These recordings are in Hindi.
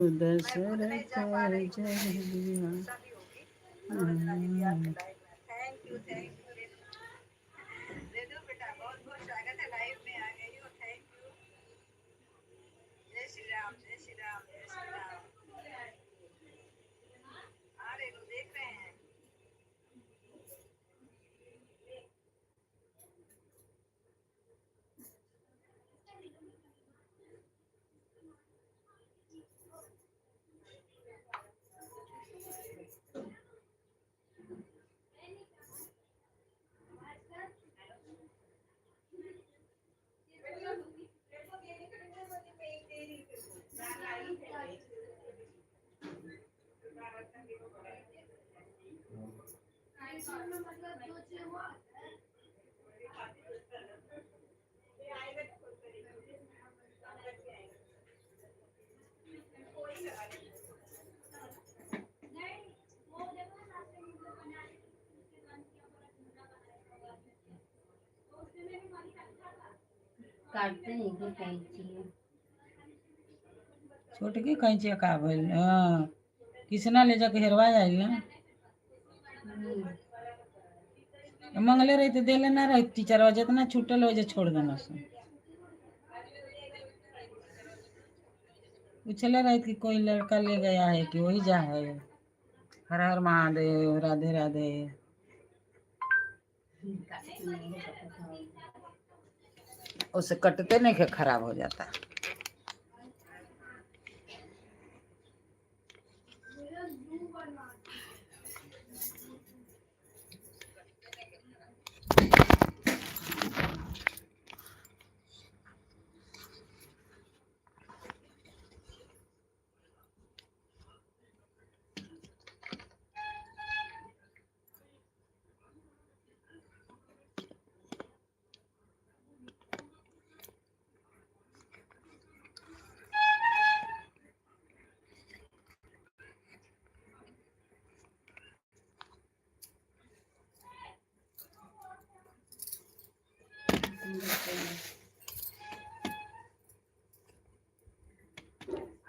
दशरथ जय। थैंक यू दे दो बेटा, बहुत बहुत स्वागत है, लाइव में आ गई हो, थैंक यू। जय श्री राम, जय श्री राम, जय श्री राम। आ रहे हो, देख रहे हैं। काटते नहीं कि कैंची छोटकी कैंची का भइल। हाँ, किसना ले जाके हेरवा जाइल ना। मंगले रही तो देले ना रही, टीचर जितना छूटल हो छोड़ देना सो। पूछले रही कि कोई लड़का ले गया है कि वही जा है। हर हर महादेव, राधे राधे। उसे कटते नहीं के खराब हो जाता।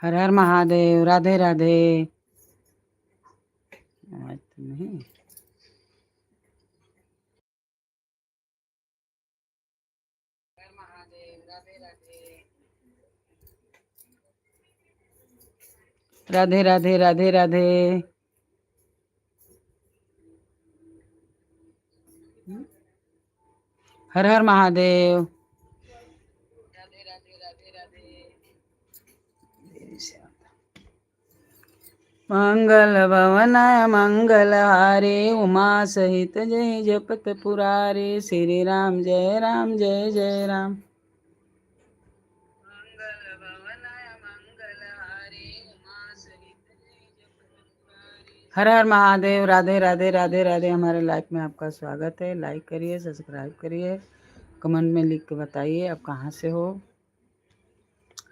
हर हर महादेव, राधे राधे। नहीं राधे राधे, राधे राधे। हर हर महादेव। राधे राधे, राधे राधे। मंगल भवनाय मंगल हारे, उमा सहित जय जपत पुरारे। श्री राम जय राम, जय जय राम। हर हर महादेव, राधे राधे, राधे राधे। हमारे लाइफ में आपका स्वागत है। लाइक करिए, सब्सक्राइब करिए, कमेंट में लिख के बताइए आप कहाँ से हो।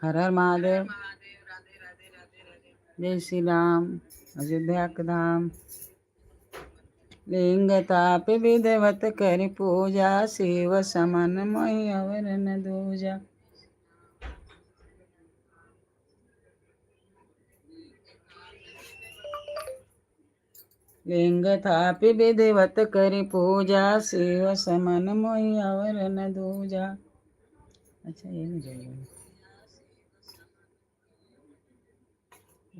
हर हर महादेव, जय श्री राम। अयोध्या का धाम लिंग ताप विधवत कर पूजा, शिव समन मोहि अवर न दूजा। लिंग थाप विधिवत करि पूजा, शिव समन मोहि अवर न दूजा। अच्छा ये नहीं जोड़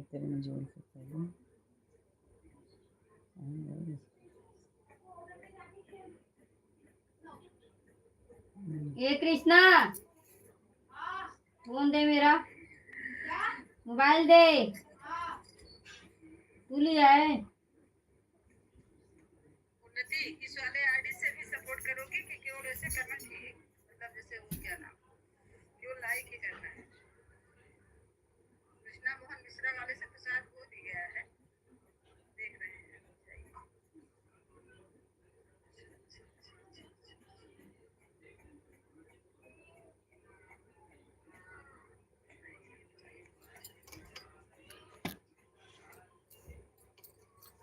तेरे में जोड़ सकता है। ये कृष्णा फोन दे, मेरा मोबाइल दे। तू लिया है? इस वाले आईडी से भी सपोर्ट करोगे कि केवल ऐसे करना चाहिए, मतलब जैसे वो क्या नाम, केवल लाइक ही करना है। कृष्णा मोहन मिश्रा वाले से तो शायद हो भी गया है, देख रहे हैं।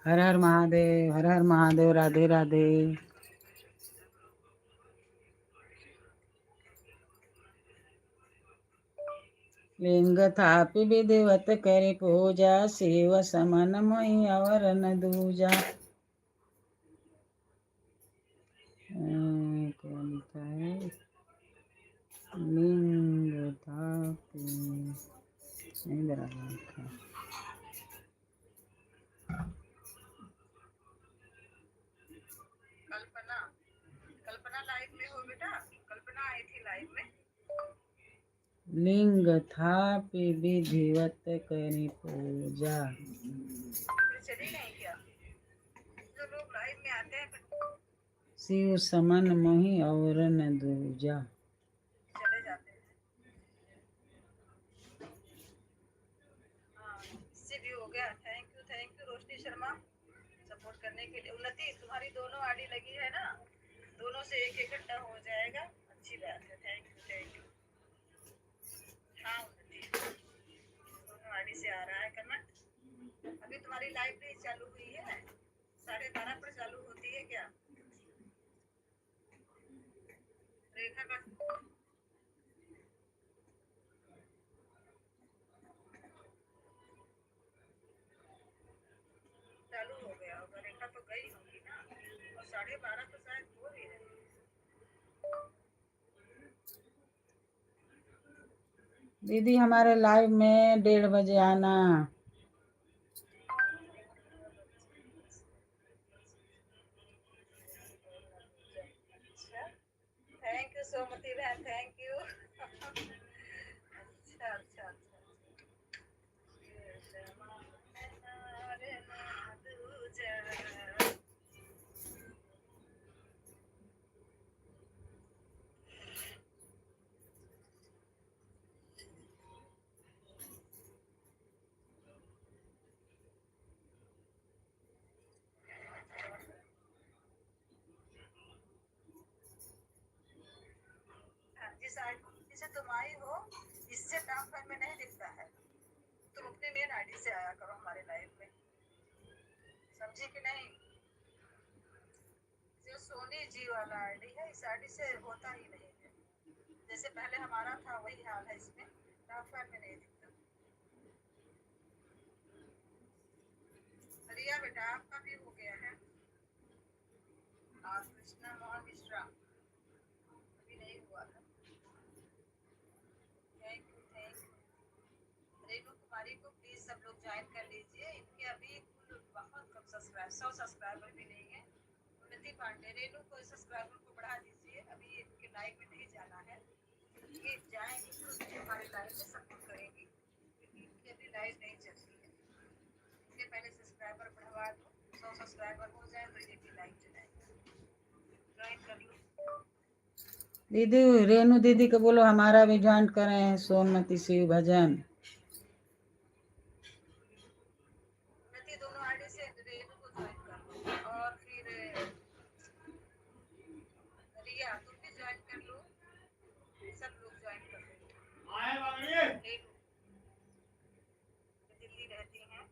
हर हर महादेव, हर हर महादेव, राधे राधे। लिंग थापि विधिवत करि पूजा, शिव समन मोहि और न दूजा। कौन सा है? लिंग थापि नहीं बराबर लिखा। कल्पना, कल्पना लाइव में हो बेटा? कल्पना आई थी लाइव में। लिंग थापि विधिवत करि पूजा। फिर चली नहीं क्या? जो लोग लाइव में आते हैं फिर शिव समन मोहि और न दूजा। चले जाते हैं। हाँ, इससे भी हो गया। Thank you Roshni Sharma support करने के लिए। उन्नति, तुम्हारी दोनों आईडी लगी है ना, दोनों से एक एक घंटा हो जाएगा। अच्छी बात है। Thank you. हाँ उन्नति, दोनों आईडी से आ रहा है कमेंट। अभी तुम्हारी लाइव भी चालू हुई है, 12:30 पर चालू होती है क्या? रेखा का चालू हो गया होगा। रेखा तो गई होगी ना, और 12:30 तो शायद हो रही है। दीदी हमारे लाइव में 1:30 बजे आना। अच्छा, थैंक यू सोमती बहन, थैंक यू। अच्छा। जिस आईडी से तुम आई हो, इससे टॉप 5 में नहीं दिखता है। तुम अपने मेन आईडी से आया करो हमारे लाइव में, समझी कि नहीं? जो सोनी जी वाला आईडी है, इस आईडी से होता ही नहीं है। जैसे पहले हमारा था वही हाल है, इसमें टॉप 5 में नहीं दिखता। रिया बेटा, आपका भी हो गया है। और कृष्णा मोहन मिश्रा अभी नहीं हुआ था। Thank you. रेणु कुमारी को प्लीज सब लोग ज्वाइन कर लीजिए। इनके अभी कुल बहुत कम सब्सक्राइबर, 100 सब्सक्राइबर भी नहीं है। उन्नति पांडे, रेणु को सब्सक्राइबर को बढ़ा दीजिए। अभी इनके लाइव में नहीं जाना है, ये जाएंगे तो हमारे लाइव में सपोर्ट करेंगी, क्योंकि इनकी अभी लाइव नहीं चलती है। इनके पहले सब्सक्राइबर बढ़वा दो, 100 सब्सक्राइबर हो जाए तो ये भी लाइव चलाएंगे। ज्वाइन कर लो दीदी। रेणु दीदी को बोलो हमारा भी ज्वाइन करें, सोमवती शिव भजन। उन्नति, दोनों आईडी से रेणु को ज्वाइन कर लो, और फिर रिया तुम भी ज्वाइन कर लो। सब लोग ज्वाइन कर लो। रेणु दिल्ली रहती हैं।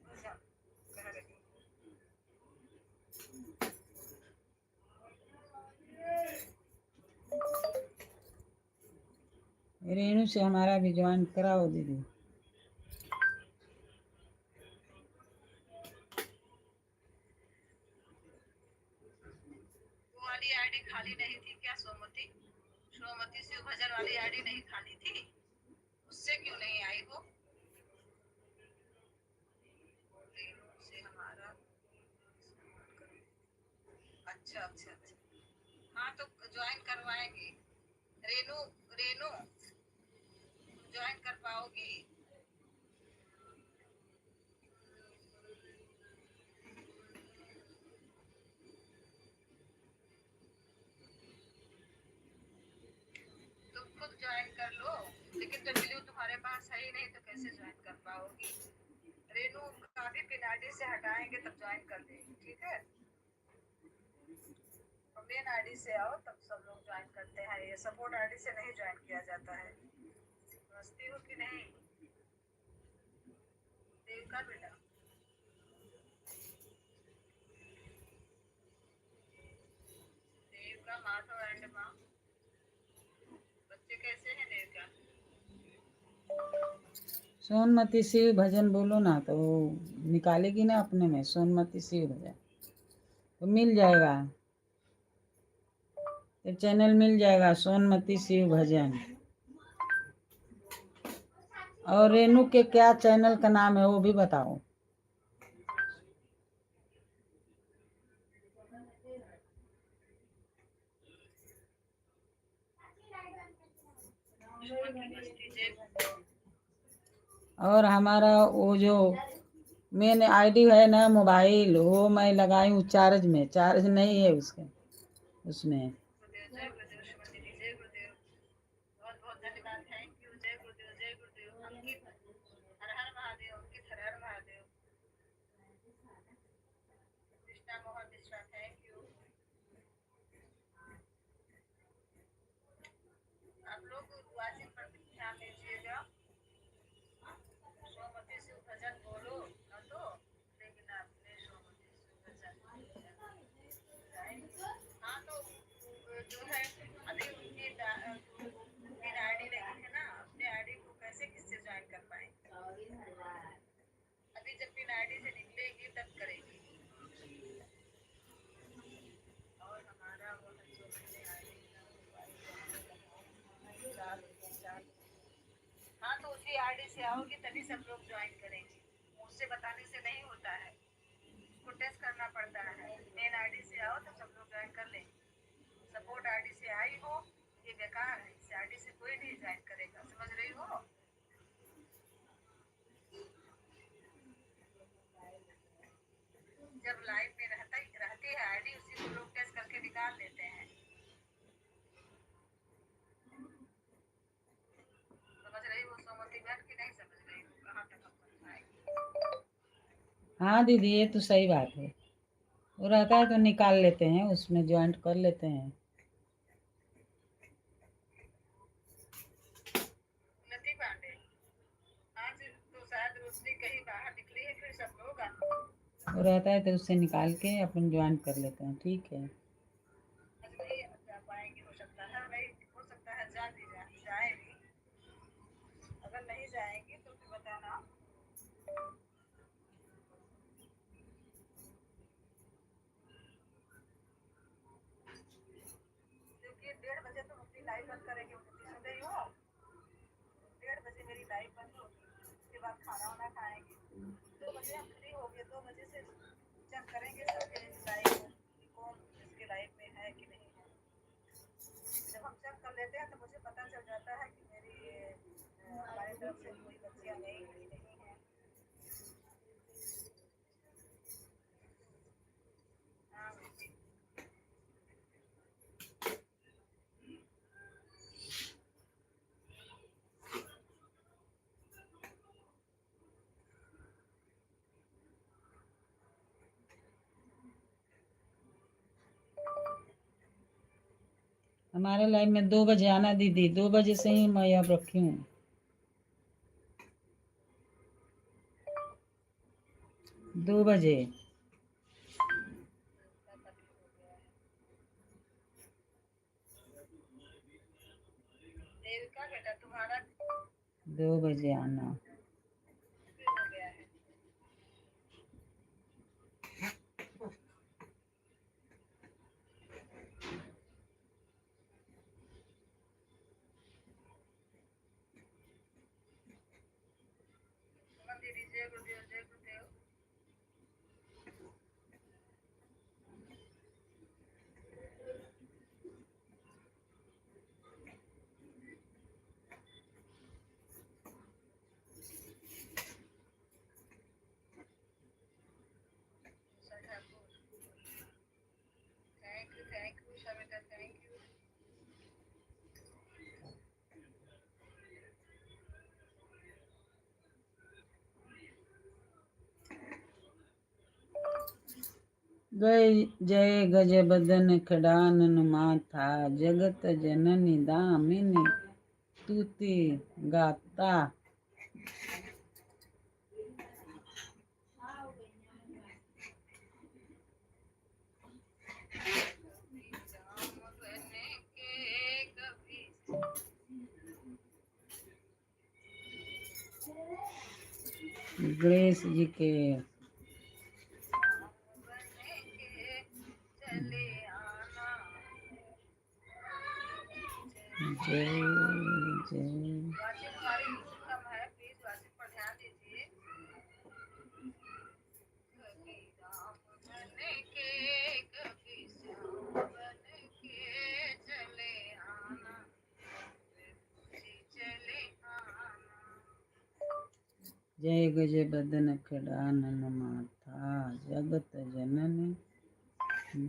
अच्छा, कह रही हूँ। रेणु से हमारा भी ज्वाइन कराओ दीदी। वो वाली आईडी खाली नहीं थी क्या सोमवती? सोमवती शिव भजन वाली आईडी नहीं खाली थी? उससे क्यों नहीं आई वो? रेणु से हमारा अच्छा। हाँ तो ज्वाइन करवाएंगे। रेणु ज्वाइन कर पाओगी? तुम खुद ज्वाइन कर लो, लेकिन डब्ल्यू तुम्हारे पास है ही नहीं तो कैसे ज्वाइन कर पाओगी? रेणु का भी पिन आईडी से हटाएंगे तब ज्वाइन कर देंगे, ठीक है? मेन आईडी से आओ तब सब लोग ज्वाइन करते हैं, ये सपोर्ट आईडी से नहीं ज्वाइन किया जाता है। समझती हो कि नहीं? देवका बेटा, देवका माँ सोनमती शिव भजन बोलो ना तो वो निकालेगी ना अपने में, सोनमती शिव भजन तो मिल जाएगा, ये चैनल मिल जाएगा सोनमती शिव भजन। और रेनू के क्या चैनल का नाम है वो भी बताओ। और हमारा वो जो मेन आईडी है ना मोबाइल, वो मैं लगाई हूँ चार्ज में, चार्ज नहीं है उसके उसमें। जय गुरुदेव श्रीमती जी, जय गुरुदेव, बहुत बहुत धन्यवाद, थैंक यू, जय गुरुदेव, जय गुरुदेव। अंकित हर हर महादेव, अंकित हर हर महादेव। Krishna Mohan Mishra, thank you. आप लोग वाचिंग पर ध्यान दीजिएगा। सोमवती शिव भजन बोलो न तो, लेकिन आपने सोमवती शिव भजन गाएंगे। हाँ तो जो है अभी उनकी पिन आईडी नहीं है ना, अपने आईडी को कैसे किससे ज्वाइन कर पाएंगे? अभी जब पिन आईडी से निकलेगी तब करेगी। और हमारा वो जो मैंने आईडी हाँ तो उसी आईडी से आओगी तभी सब लोग ज्वाइन करेंगे, मुझसे बताने से नहीं होता है, उसको टेस्ट करना पड़ता है। मेन आईडी से आओ तो सब लोग ज्वाइन कर लेंगे। सपोर्ट आईडी से आई हो ये बेकार है, इस आईडी से कोई नहीं ज्वाइन करेगा, समझ रही हो? जब लाइव में रहती है आईडी, उसी को लोग टेस्ट करके निकाल लेते हैं। समझ रही हो सोमवती बहन की नहीं समझ रही हो? कहाँ तक हम समझाएंगे? हाँ दीदी ये तो सही बात है, वो रहता है तो निकाल लेते हैं, उसमें ज्वाइंट कर लेते हैं। उन्नति पांडे, आज तो शायद रोशनी कहीं बाहर निकली है, फिर सब लोग वो रहता है तो उससे निकाल के अपन ज्वाइंट कर लेते हैं, ठीक है। आज नहीं जा पाएंगे, हो सकता है नहीं, हो सकता है जाए भी। अगर नहीं जाएंगी तो फिर बताना। क्योंकि 1:30 बजे तो अपनी लाइव बंद करेंगे, उन्नति सुन रही हो? 1:30 बजे मेरी लाइव बंद होगी, उसके बाद खाना वाना खाएंगे। 2 बजे हम फ्री हो गए, 2 बजे से चेक करेंगे सबके लाइव कौन इसके लाइव में है कि नहीं है। जब हम चेक कर लेते हैं तो मुझे पता चल जाता है कि मेरी हमारी तरफ से कोई बच्चियाँ नहीं है। हाँ बेटी। हमारे लाइव में 2 बजे आना दीदी, 2 बजे से ही मैं अब रखी हूँ, 2 बजे। देविका बेटा तुम्हारा 2 बजे आना। हो गया है। सुमन दीदी, जय गुरुदेव, जय गुरुदेव। थैंक यू उषा बेटा, थैंक यू। जय जय गजबदन खडानन माथा, जगत जननी दामिनी तूती गाता। गणेश जी के बने के चले आना। जय जय। वाचिक हमारी बिल्कुल कम है, प्लीज वाचिक पर ध्यान दीजिए। कभी राम बने के कभी श्याम बने के चले आना, जी चले आना। जय गज बदन खड़ानन माथा, जगत जननी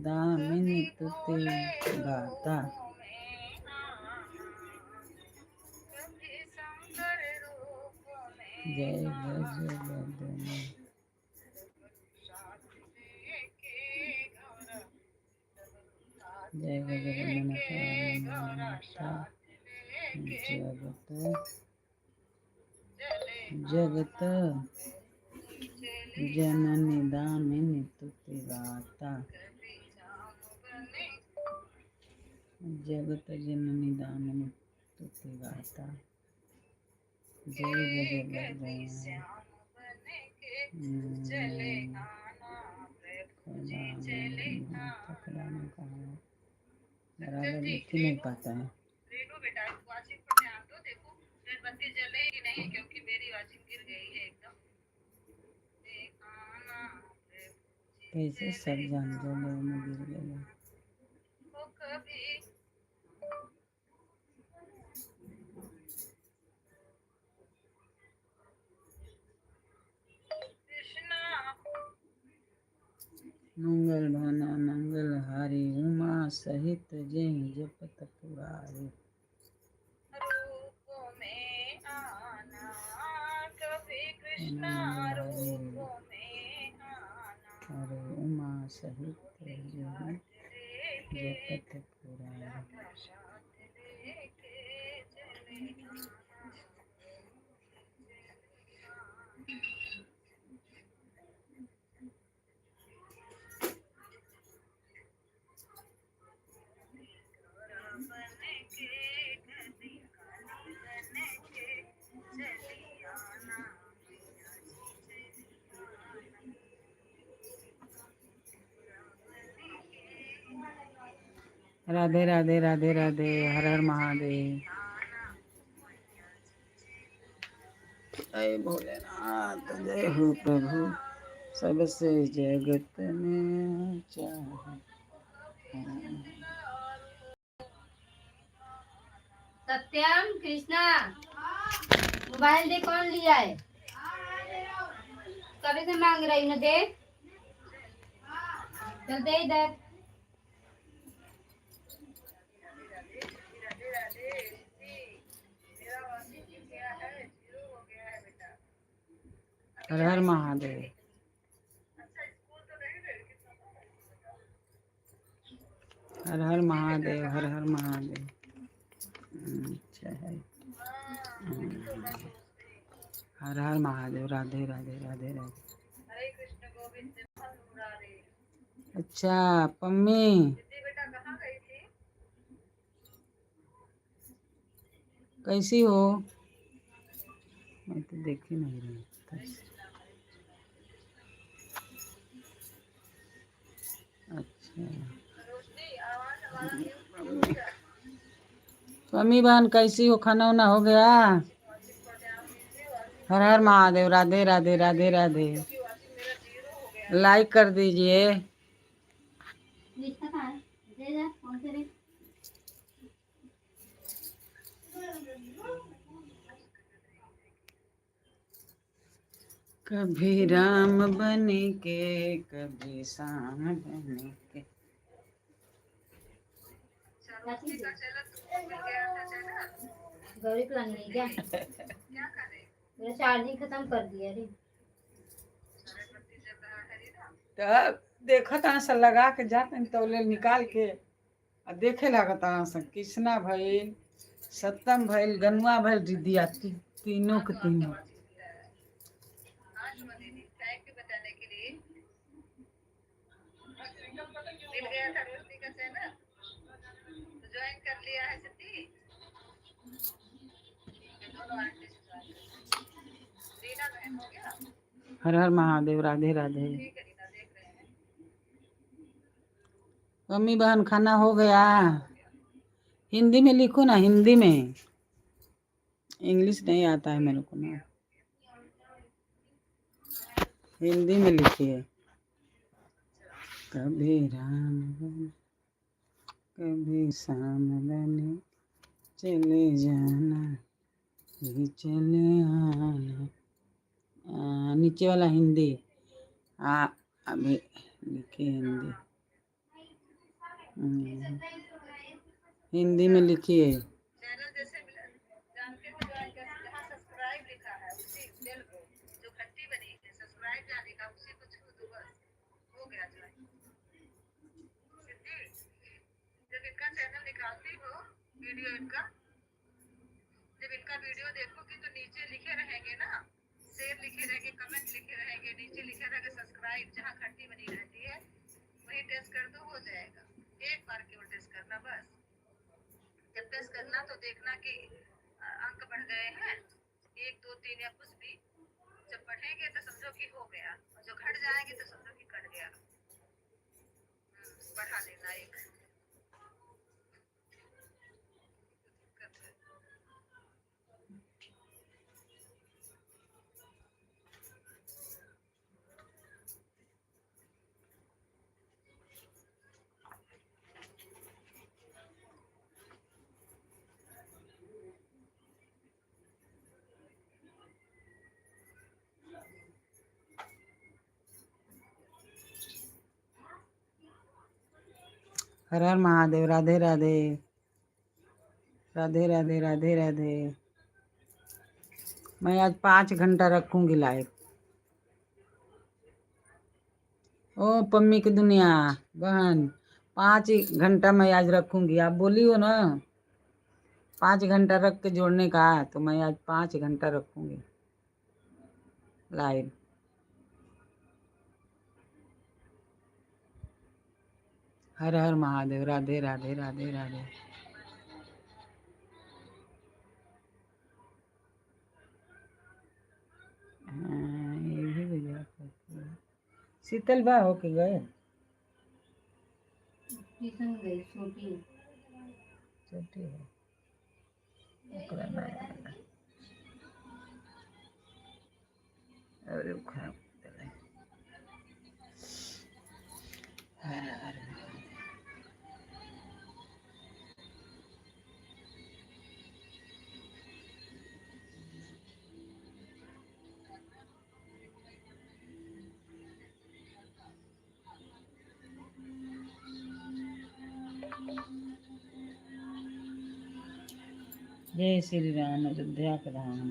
दामिनी कभी तुते भोले गाता। रूपों में आना, कभी शंकर रूपों में जय आना, गज बदन साथ लेके गौरा, जय गज बदन लेके खड़ानन गौरा, माथा, साथ लेके जगत चले जगत चले जननी दामिनी तुते गाता। कभी राम बने जगत जननी दामिनी तुते गाता। जय गज कभी बदन श्याम बने के चले आना, प्रभु जी चले आना। बराबर लिख ही नहीं पाता है। रेनू बेटा वाचिंग पर ध्यान दो, देखो रेड बत्ती जलेगी नहीं क्योंकि मेरी वाचिंग गिर गई है एकदम। आना प्रभु जी कैसे सब चले जान जले में गिर गए। वो कभी कृष्णा मंगल भाना मंगल हारी, उमा सहित जय जपत पुरारी। रूपों में आना, कभी कृष्णा मंगल रूपों में आना, हरे उमा सहित जय लेके जपत पुरारी। राधा साथ लेके चले आना। गौरा बने के कभी काली बने के चली आना, मैया जी चली आना। गौरा बने के राधे राधे राधे राधे, हर हर महादेव। आना, मैया जी चली जय भोलेनाथ, जय हो प्रभु, सबसे जगत में चाहे। सत्यम कृष्णा मोबाइल दे, कौन लिया है? कभी से मांग रही ना, दे चल दे इधर। राधे राधे। जी मेरा वाशिंग गिर गया है, जीरो हो गया है बेटा। हर हर महादेव। अच्छा स्कूल तो नहीं गए कितना? हर हर महादेव, हर हर महादेव। अच्छा है। वही तो मैं सोच रही हूँ। हर हर महादेव। राधे राधे राधे राधे। हरे कृष्ण गोविंद जय मुरारी। अच्छा पम्मी दीदी बेटा कहाँ गई थी? कैसी हो? मैं तो देख ही नहीं रही। अच्छा रोशनी आवाज हमारा म्यूट क्यों हो गया? पम्मी बहन कैसी हो? खाना वाना हो गया? वाचिंग पर ध्यान दीजिए, वाचिंग हर हर महादेव। राधे राधे राधे राधे। क्योंकि वाचिंग मेरा जीरो हो गया है। लाइक कर दीजिए। लिखता कहाँ है? दे जा, कौन से रे? कभी राम बने के कभी श्याम बने के। अच्छा रोशनी का चैनल तुमको मिल गया था चैनल? गौरी को लानी है क्या? क्या करे? मेरा चार्जिंग खत्म कर दिया रे। सारे बत्ती जल रहा है ना। तो देखो तना से लगा के जाते तौले निकाल के आ देखे लगता सन। कृष्णा भइल, सत्यम भइल, गनुआ भइल, रिदिया तीनों के तीनों। हाँ सुमन दीदी थैंक यू बताने के लिए। मिल गया था रोशनी का चैनल तो ज्वाइन कर लिया है सती। दोनों आंटी से ज्वाइन कर लिया। रीना बहन हो गया। हर हर महादेव। राधे राधे। ठीक है रीना, देख रहे हैं। मम्मी बहन खाना हो गया? हो गया। हिंदी में लिखो ना, हिंदी में। इंग्लिश नहीं आता है मेरे को ना, हिंदी में लिखिए। कभी राम बने, कभी शाम बने, चले जाना ही चले आना। नीचे वाला हिंदी। अभी लिखिए हिंदी। हिंदी में लिखिए। चैनल जैसे जानते हो जहाँ सब्सक्राइब लिखा है उसी बेल को, जो घंटी बनी है सब्सक्राइब जहाँ लिखा उसी को छू दो, बस हो गया ज्वाइन। सिद्धि, जब इनका चैनल निकालती हो वीडियो इनका, जब इनका वीडियो देखोगे तो नीचे लिखे रहेंगे ना, शेयर लिखे रहेंगे, कमेंट लिखे रहेंगे, नीचे लिखे रहेंगे सब्सक्राइब, जहाँ घंटी बनी रहती है वही टेस्ट कर दो, हो जाएगा। एक बार केवल टेस्ट करना बस। जब टेस्ट करना तो देखना कि अंक बढ़ गए हैं 1 2 3 या कुछ भी। जब बढ़ेंगे तो समझो कि हो गया, और जो घट जाएंगे तो समझो कि कट गया। बढ़ा लेना एक। हर हर महादेव। राधे राधे। राधे राधे। राधे राधे। मैं आज 5 घंटा रखूंगी लाइव। ओ पम्मी की दुनिया बहन, 5 घंटा मैं आज रखूंगी। आप बोली हो ना 5 घंटा रख के जोड़ने का, तो मैं आज 5 घंटा रखूंगी लाइव। हर हर महादेव। राधे राधे। राधे राधे। ये भी गुजरात करती है। शीतल बा होके गए? ट्यूशन गई, छोटी छोटी है, ओकरा नहीं आएगा। अरे खराब कर दे। हर हर जय श्री राम। अयोध्या के राम।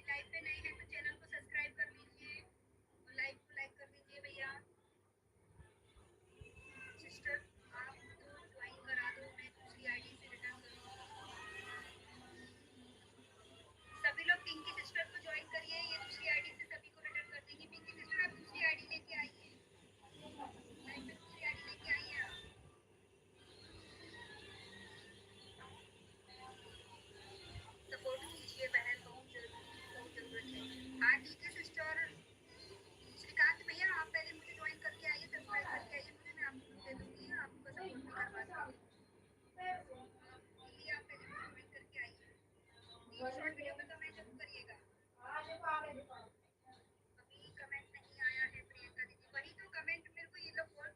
लाइव पे नहीं है तो चैनल को सब्सक्राइब कर लीजिए और लाइव को लाइक कर दीजिए भैया। सिस्टर आप तो ज्वाइन करा दो, मैं दूसरी आईडी से रिटर्न करूँ। सभी लोग पिंकी सिस्टर को ज्वाइन करिए, ये दूसरी आईडी से सभी को रिटर्न कर देंगी। पिंकी सिस्टर आप दूसरी आईडी लेके आइए, लाइव पे दूसरी आईडी लेके आइए आप। सपोर्ट कीजिए बहन, बहुत जरूरत है। हाँ ठीक है सिस्टर। श्रीकांत भैया आप पहले मुझे ज्वाइन करके आइए, सब्सक्राइब करके आइए मुझे, मैं आपको दे दूंगी, आपको सपोर्ट भी करवा दूंगी। आप पहले मुझे ज्वाइन करके आइए। शॉर्ट वीडियो में कमेंट जरूर करिएगा। अभी कमेंट नहीं आया है प्रियंका दीदी, वही तो कमेंट मेरे को ये लोग बोल।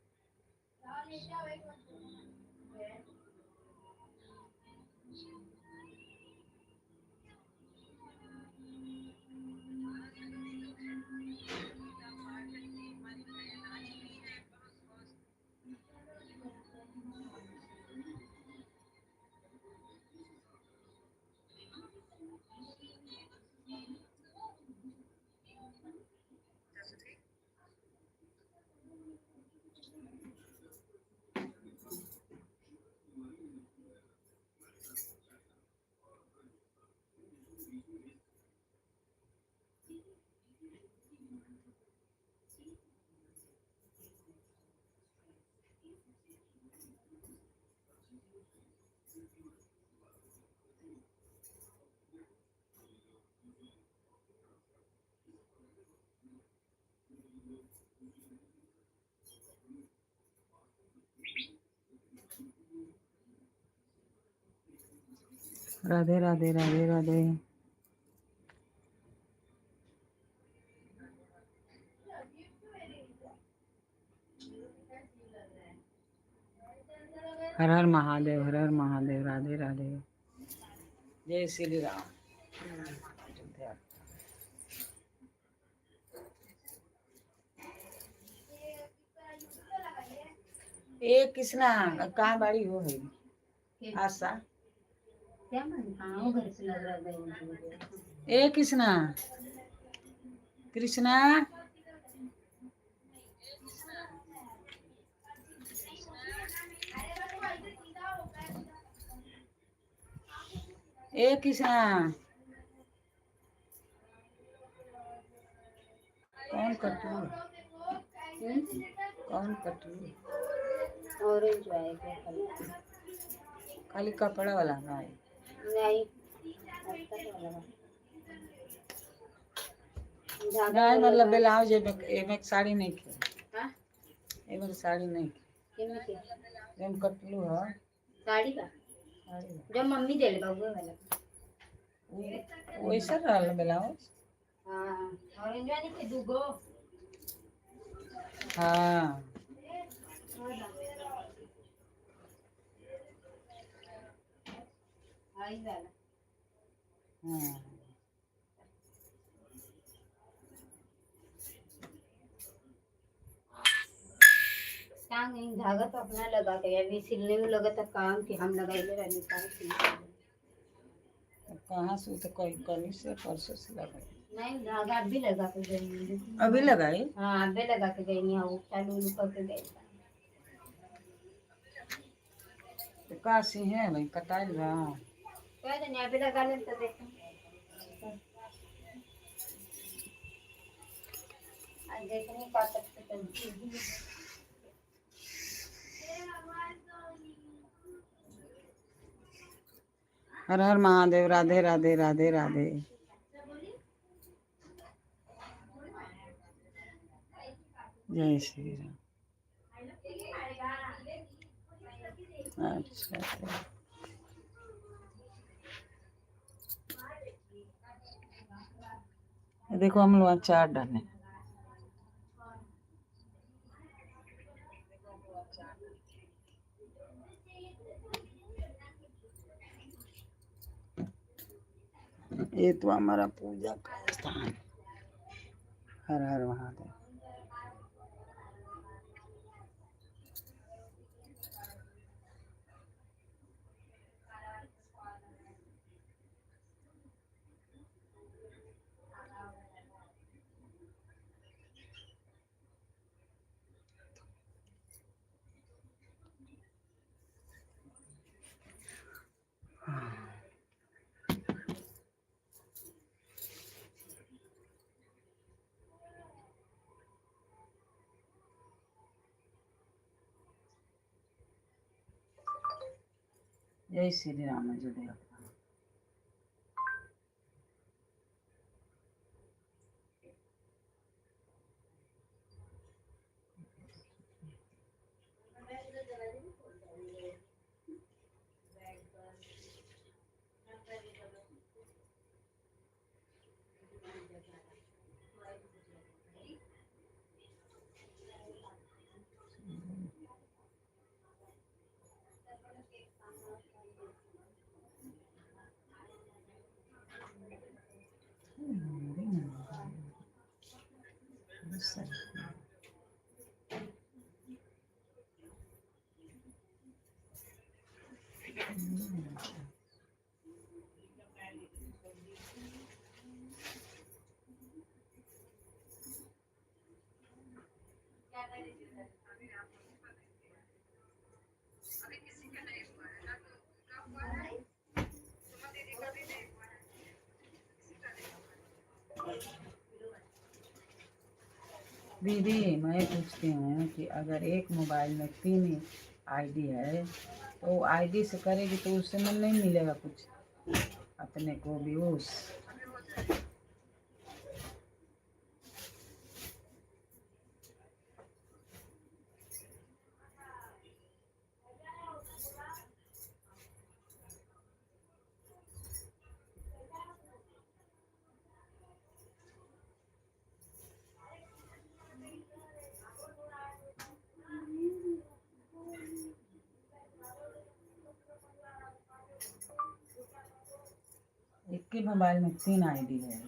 राधे राधे राधे राधे। हर हर महादेव, हर हर महादेव, राधे राधे, जय श्री राम। ए कृष्णा कहाँ बाड़ी हो है आशा? क्या मन हाँ घर से लग रहा है। ए कृष्णा, कृष्णा ए कृष्णा, कौन कटू? कौन कटू? ऑरेंज आएगा खाली कपड़ा वाला ना है? नहीं नहीं मतलब ब्लाउज एमे साड़ी नहीं के, हाँ एमे साड़ी नहीं के, किन के एम कटलू है साड़ी का साड़ी जो मम्मी दे ले बाबू वाला वैसा रहल ब्लाउज। हाँ ऑरेंज वाली के दूगो हाँ आई वाला हाँ टांग नहीं धागा तो अपना लगा के अभी सिलने में लगा था काम कि हम लगाइले रहने सारे सिल कहाँ से तो कोई कल से परसों से लगाई। नहीं धागा अभी लगा के गई अभी लगाई? हाँ अभी लगा के गई नहीं वो चालू करके गई तो काशी है भाई कटाई बा क्या जाने अभी लगा ले तो देखो आज देखने का सकते हर हर महादेव, राधे राधे राधे राधे, जय श्री राम। अच्छा देखो हम लोग अचार डाले, ये तो हमारा पूजा का स्थान। हर हर महादेव। जय श्री राम। जुड़े दीदी मैं पूछती हूँ कि अगर एक मोबाइल में 3 आईडी है तो आईडी से करेगी तो उससे मन नहीं मिलेगा कुछ अपने को भी उस एक के मोबाइल में 3 आईडी है।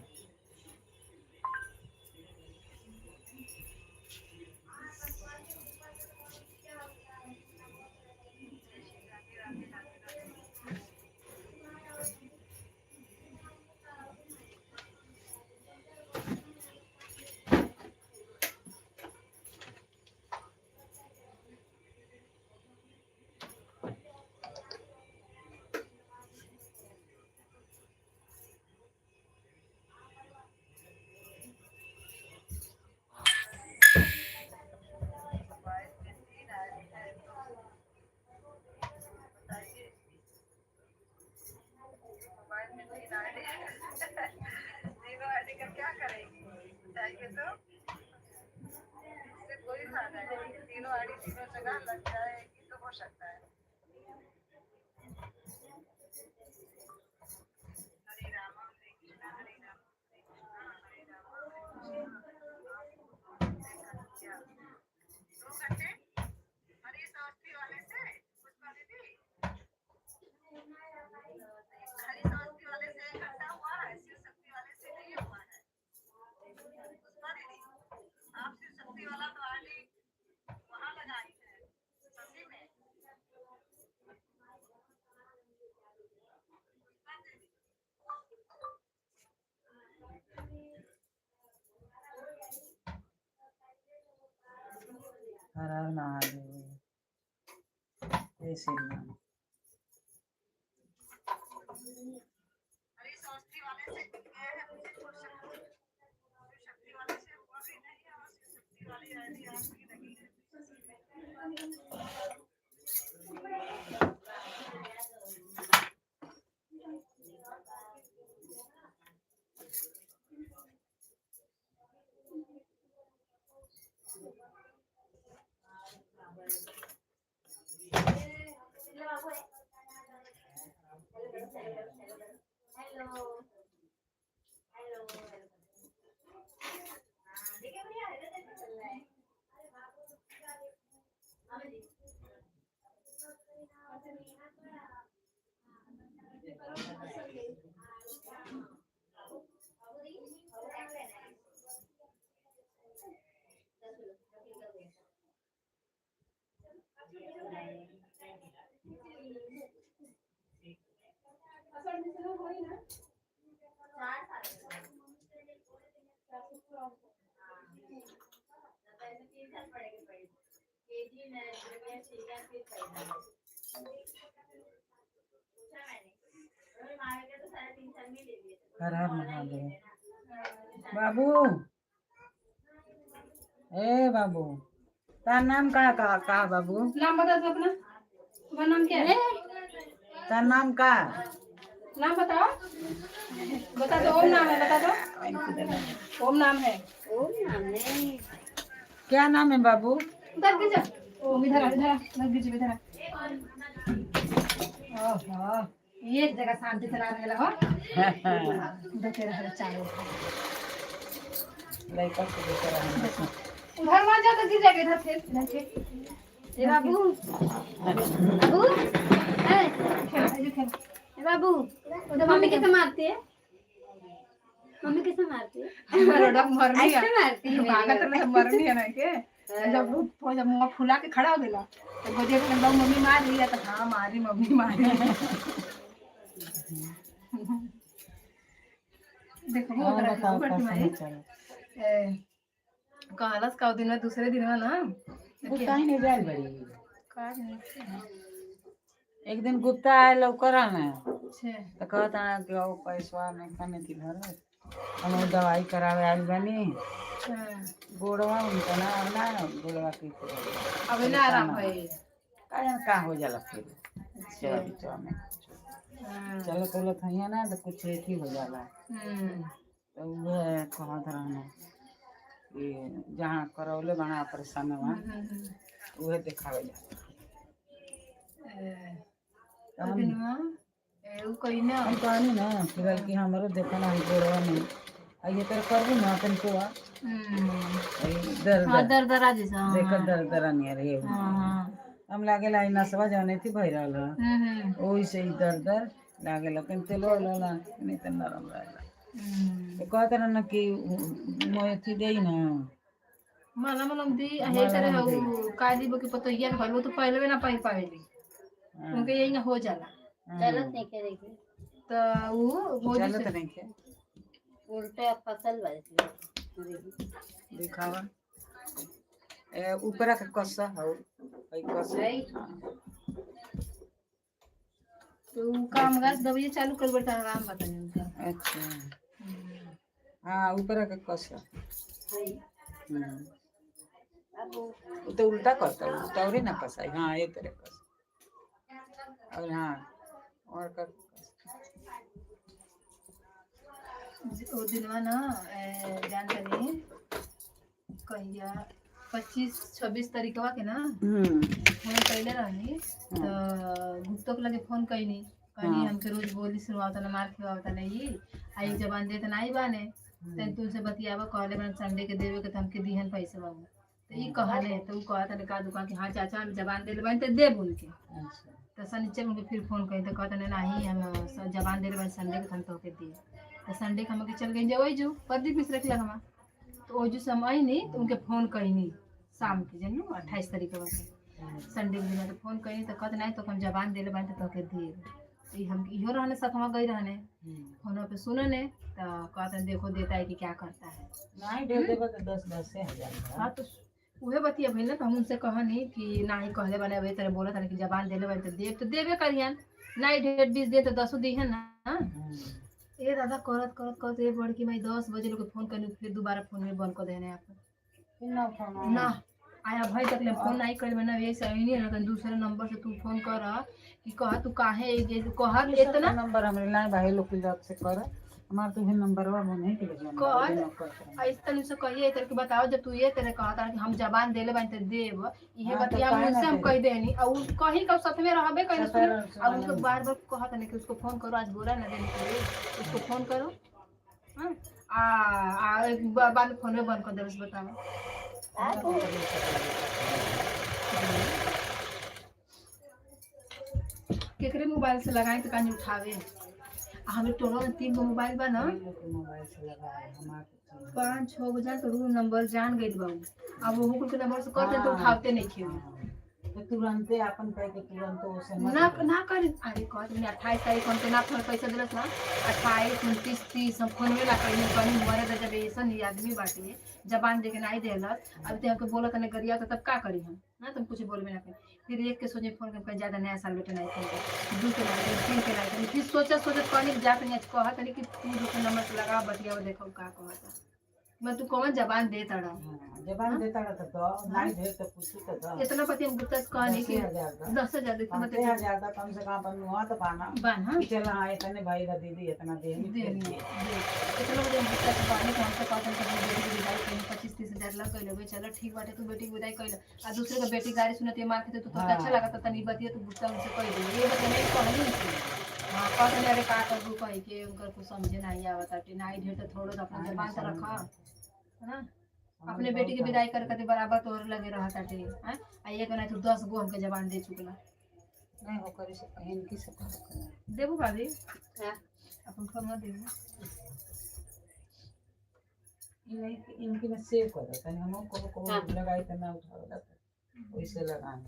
मोबाइल में 3 आईडी है तो बताइए, मोबाइल में 3 आईडी है तीनों आईडी का क्या करेगी? बताइए तो, इससे कोई फायदा नहीं। तीनों आईडी तीनों जगह लग जाएगी तो हो सकता है। हरे राम हरे कृष्णा हरे राम हरे कृष्णा हरे राम हरे कृष्णा। 2 घंटे हरी सौष्ठी वाले से पुष्पा दीदी, हरी सौष्ठी वाले से 1 घंटा हुआ है, शिव शक्ति वाले से नहीं हुआ है। पुष्पा दीदी, आप शिव शक्ति वाला तो आईडी वहाँ लगाई है सभी में। पुष्पा दीदी, हर हर महादेव। जय श्री राम। हरी सौष्ठी वाले से गए हैं मुझे शिव शक्ति वाले से हुआ भी नहीं है, और शिव शक्ति वाली आईडी आपकी लगी है। हर हर महादेव। बाबू, ए बाबू, तार नाम का बाबू? नाम बता दो अपना, तुम्हारा नाम क्या है? तार नाम का? नाम बताओ, बता दो। ओम नाम है, बता दो। ओम नाम है। ओम नाम है। क्या नाम है बाबू? उधर गिर जा। ओम इधर आ, इधर आ, इधर गिर जा, इधर आ। ओहो, एक जगह शांति से रहने लगा हो। उधर तेरा हर चारों लड़का को लेकर आना। उधर मत जाओ तो गिर जाएगा। इधर फिर, इधर फिर। ए बाबू, बाबू, ए खेल, ये खेल। ए बाबू, उधर मम्मी कैसे मारती है? मम्मी कैसे मारती है? रोडक मरनी है, ऐसे मारती है। भागत रहे मरनी है ना के जब मुंह फुला के खड़ा हो गेला तो गोदिया में लोग मम्मी मार रही है तो हाँ मारी मम्मी मारी। देखो वो और बताओ बड़ी क्या मारी समाचार? कहलस का दिन में दूसरे दिन में ना वो कहीं नहीं जाए बड़ी। का नहीं एक दिन गुप्ता आए लौकरा में छे तो कहता ना कि वो पैसा नहीं खाने की घर हम वो दवाई करावे आइल बनी गोड़वा उनका ना गोड़वा की अब ना आराम है का हो जाला फिर बीचवा में चलो तो लथैया ना तो कुछ एक ही हो जाला। तो वो कहाँ रहना कि जहाँ करौले बना ऑपरेशन वहाँ वह दिखावे जा हम कहनी ना कि भाई कि हमारो देखो ना गोड़वा नहीं ये तरह करबू ना अपन को दर्द देखो दर्द नहीं रही हम लागे लाई नसवा जाने थी भई रहल ओही से ही दर्द लागे लेकिन तेलो वाला नहीं तो नरम रहेला तो कहते ना कि मैं थी देई ना मला मला दी हे करे हो काली बो के पतोहिया के वो तो पहले भी ना पाई पावेली उनके यही ना हो जाला चलत नहीं के देखी तो वो चलत नहीं के उल्टे फसल वाली दिखावा ऊपर का कसा हो भाई कसा तो काम गैस दवाई चालू कर बेटा आराम बताने उनका। अच्छा हाँ ऊपर का कसा वो तो उल्टा करता है उल्टा ना कसा हाँ ये तरह कसा और हाँ और का वो दिनवा ना जानते नहीं कहिया 25-26 तारीखवा के ना फोन कैले रहनी तो गुप्तो के लगे फोन कैनी हमके रोज बोली सुनवाता ना मार खिवाता नहीं आई जबान देते नहीं बाने तन तुमसे बतियावा कहले बन संडे के देवे के हमके दीहन पैसे बाबू तो ई कहले तो कहता ने का दुकान के हाँ चाचा हम जबान देले बन तो दे बोल के तो सनीचर उनके फिर फोन करी तो कहता ने नहीं हम जबान देले बन संडे के हम तो के दिए तो संडे के हम के चल गई जो जो प्रदीप मिश्र के लगा तो वो जो समय नहीं तो उनके फोन कैनी शाम के जन 28 तारीख के संडे के दिन तो फोन कैनी तो कहते नहीं तो हम जबान देले बन तो के दिए हम इहो रहने साथ हम गई रहने फोन पे सुनने तो कहते देखो देता है कि क्या करता है नहीं दे देबो तो 10 से हजार हाँ तो उहे बतिया भइल ना तो हम उनसे कहनी कि नहीं कहले बने अबे तरह बोला था कि जबान देले बन तो देबे करियन नहीं 20 दे तो 10 दिहन ना ये दादा करत करत करत ये बड़ की मैं 10 बजे लोग फोन करनी फिर दोबारा फोन में बंद कर देने आप ना आया भाई तक ले फोन नहीं कर मैंने ये सही नहीं लेकिन दूसरे नंबर से तू फोन कर कि कहा तू काहे कहा इतना नंबर हमरे लाए भाई लोग के जात से कर हमार तो है नंबर वा नहीं के इस तरह से कहिए तरह के बताओ जब तू ये तरह कहा था कि हम जबान देले बन त देव ये बतिया मुझसे हम कह देनी और कहीं का साथ में रहबे कहीं सुन और उनको बार-बार कहा था कि उसको फोन करो आज बोला ना देने के लिए उसको फोन करो हां एक बार फोन में बंद कर दे बस बताओ केकरे मोबाइल से लगाए तो कान उठावे हमें टोलो में 3 गो मोबाइल बा ना मोबाइल से लगाए हमारे 5-6 गो जान तो रू नंबर जान गई बाबू अब वो के नंबर से कहते तो उठाते नहीं खे तो तुरंते अपन कह के तुरंत उसे ना कर अरे कहते नहीं 28 तारीख को ना फोन पैसा दिलस ना 28 29 30 हम फोन में ला कहीं कहीं मोरे जब ऐसा नहीं आदमी बाटे जबान दे के नहीं देलस अब ते हमके बोला तने गरिया तो तब का करी हम ना तुम कुछ बोलबे ना कर फिर एक के सोचे फोन कर ज्यादा नया साल बेटे नहीं फोन कर दू के लागे 3 के लागे फिर सोचा पानी जाके नहीं कहा तनी कि तू दूसरे नंबर से लगा बतिया देखो का कहता मैं तू कौन जबान दे तड़ा जबान दे तड़ा तो नहीं दे तो पूछू तो इतना पति हम गुप्ता से कहनी कि 10,000 दे मत 10,000 का कम से कम अपन हुआ तो पाना चल हां इतने भाई का दीदी इतना दे इतना बजे हम गुप्ता से पानी कौन से पातन का बेटी की विदाई कहीं 25-30,000 लग गइल बे चलो ठीक बाटे तू बेटी की विदाई कइल आ दूसरे का बेटी गाड़ी सुनते मार के तो अच्छा लगा तो तनी बतिया तू गुप्ता उनसे कह दे ये बता नहीं कहनी हां कहने अरे का कर दू कह के उनकर कुछ समझे नहीं आवता नहीं ढेर तो थोड़ो अपन जबान तो रखा है ना अपने बेटी की विदाई करके बराबर तोर लगे रहा ताटे हैं आइए कहना तू 10 गो हमके जबान दे चुकला नहीं हो करे से कहीं की से देबो भाभी हां अपन फोन में देबो ये इनकी में सेव कर देता है हम को लगाई तो ना उठावेला वैसे लगाए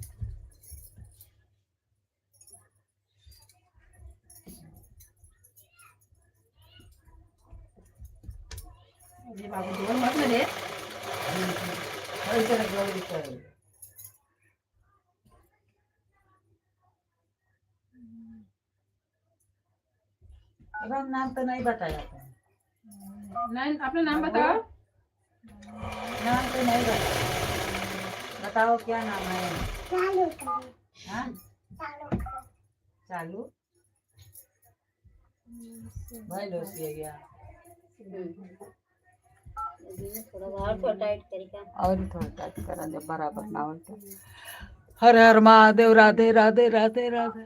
ये बाबू जोर मत ले ऐसे गौरी करे अब नाम तो नहीं बताया था नहीं अपना नाम बताओ नाम तो नहीं बताओ क्या नाम है हाँ चालू भाई लोसी है गया थोड़ा टाइट करेगा और थोड़ा टाइट करा जब बराबर ना हो तो। हर हर महादेव, राधे राधे राधे राधे।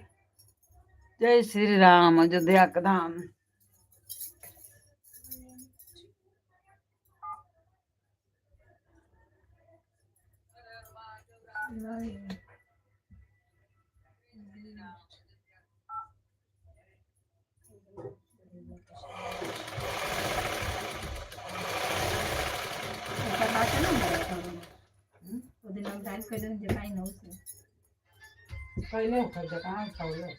जय श्री राम, अयोध्या का धाम। पहले खरीदा कहाँ खाओगे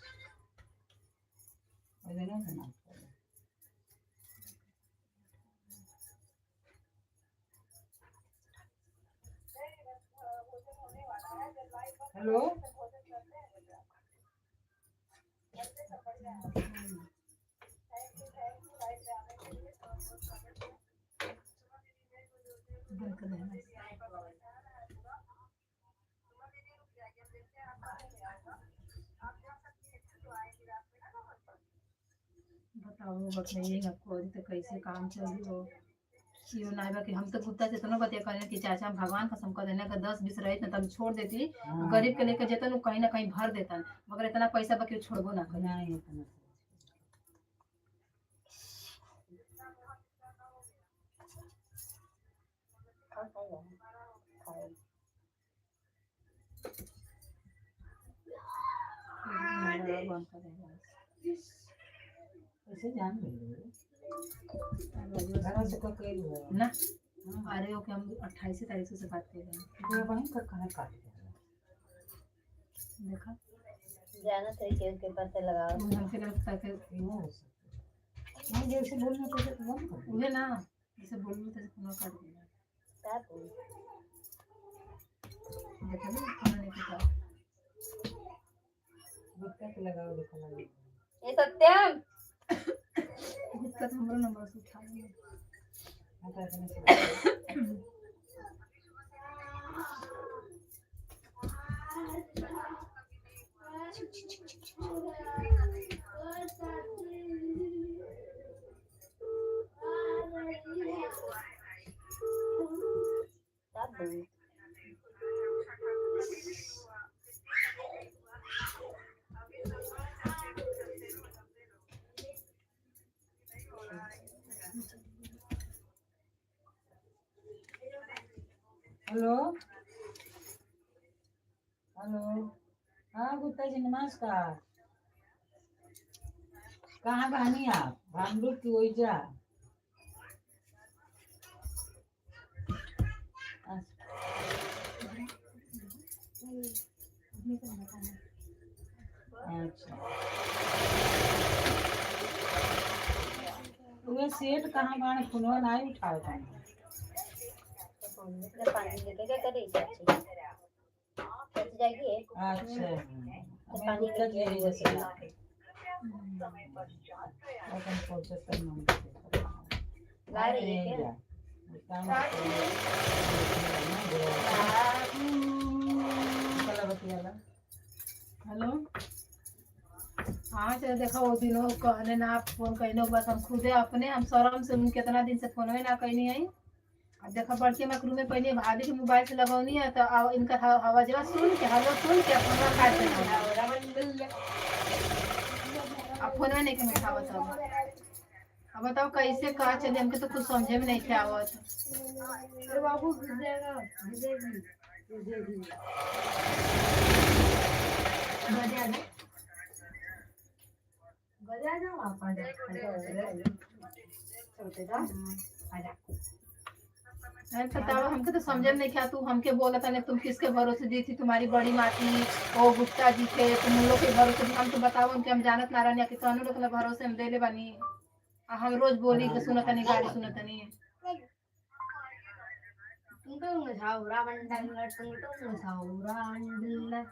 पहले नहीं खाना। हेलो बताओ बताइए आपको अभी तक कैसे काम चल रही हो यो नाइबा कि हम तो कुत्ता से तो बतिया करें कि चाचा हम भगवान कसम कर देना कि 10-20 रही ना तब छोड़ देती। गरीब के लेके जेतन कहीं ना कहीं भर देता मगर इतना पैसा बाकी छोड़बो ना कर। नहीं इतना ऐसे जान घर से को कई हुआ ना अरे ओके हम 28 तारीख से बात कर रहे हैं। ये वहीं का खाना काट देखा जाना तरीके के पैसे लगाओ हमके लगता है कि ये हो सकता नहीं जैसे बोलना पड़े तो बंद कर उहे ना जैसे बोलूं तो फोन काट देना। देखा ना खाना नहीं पता गुप्ता के लगाओ देखो लगे ये सत्यम गुप्ता तो हमारा नंबर से उठा लिया। आता है नहीं हेलो हेलो हाँ गुप्ता जी नमस्कार। कहाँ बहनी आप भामरूप की ओइजा अच्छा वह सेठ कहाँ बाण फोनवा नहीं उठाओ तुम पानी लेके क्या करे चाची जाएगी अच्छा मैं गुप्ता जी यही जैसे अपन प्रोसेस करना ला रही है क्या हेलो हाँ चल देखा वो दिनों कहने ना आप फोन कहने के बाद हम खुदे अपने हम शर्म से कितना दिन से फोन में ना कहनी है। अब देखा बड़के मकरू में पहले भाभी के मोबाइल से लगौनी है तो इनका हवा जवा सुन के हवा सुन के फोन काट देना अब फोन में नहीं के मिठावत अब बताओ कैसे कहा चले हमके तो कुछ समझे में नहीं आवत। अरे बाबू बताओ हमके तो समझ में नहीं क्या तू हमके बोला था तुम किसके भरोसे दी थी तुम्हारी बड़ी माँ थी ओ गुप्ता जी थे तुम लोग के भरोसे हम तो बताओ हम जानत ना रहने कि तनु लोग के भरोसे हम देले बानी हम रोज बोली के सुनत नहीं गाड़ी सुनत नहीं तुम झाउरा बंडल तुम झाउरा बंडल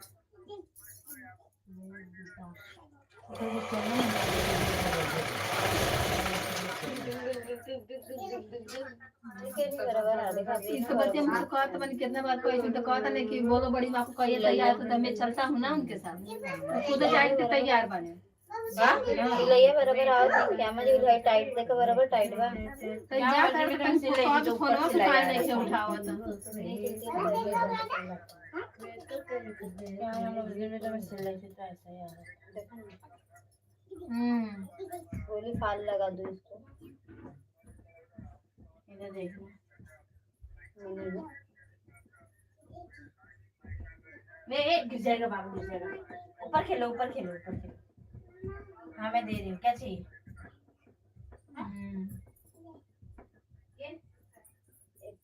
इसके बच्चे मुझसे कहा तो मैंने कितने बार कही थी, तो कहता नहीं कि बोलो बड़ी माँ को कहिए तैयार, तो मैं चलता हूँ ना उनके साथ, तो खुद जाए के तैयार बने। सिलाइया बराबर आओ थी क्या मुझे भाई टाइट देखो बराबर टाइट बा तो जा कर तो कहीं तो फोन से काहे नहीं के उठावा था। बोली फाल लगा दो इसको, इधर देखना मैं गिर जाएगा बाबू, गिर जाएगा। ऊपर खेलो ऊपर खेलो ऊपर खेलो। हाँ मैं दे रही हूँ, क्या चाहिए?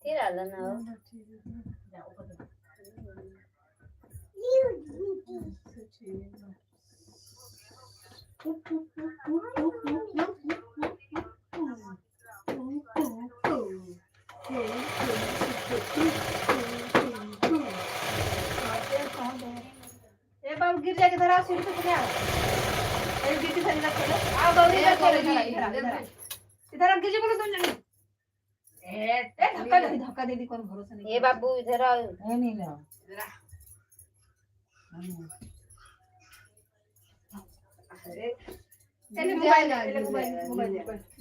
फिर आला ना बाबू गिर जाएगा, इधर आओ सीढ़ी पे चले आओ, गिट्टी सारी रख लो, आओ गौरी इधर गिर जाएगा तुम नहीं, धक्का दे दी, कौन भरोसा नहीं। ये बाबू इधर आओ, नहीं लाओ चले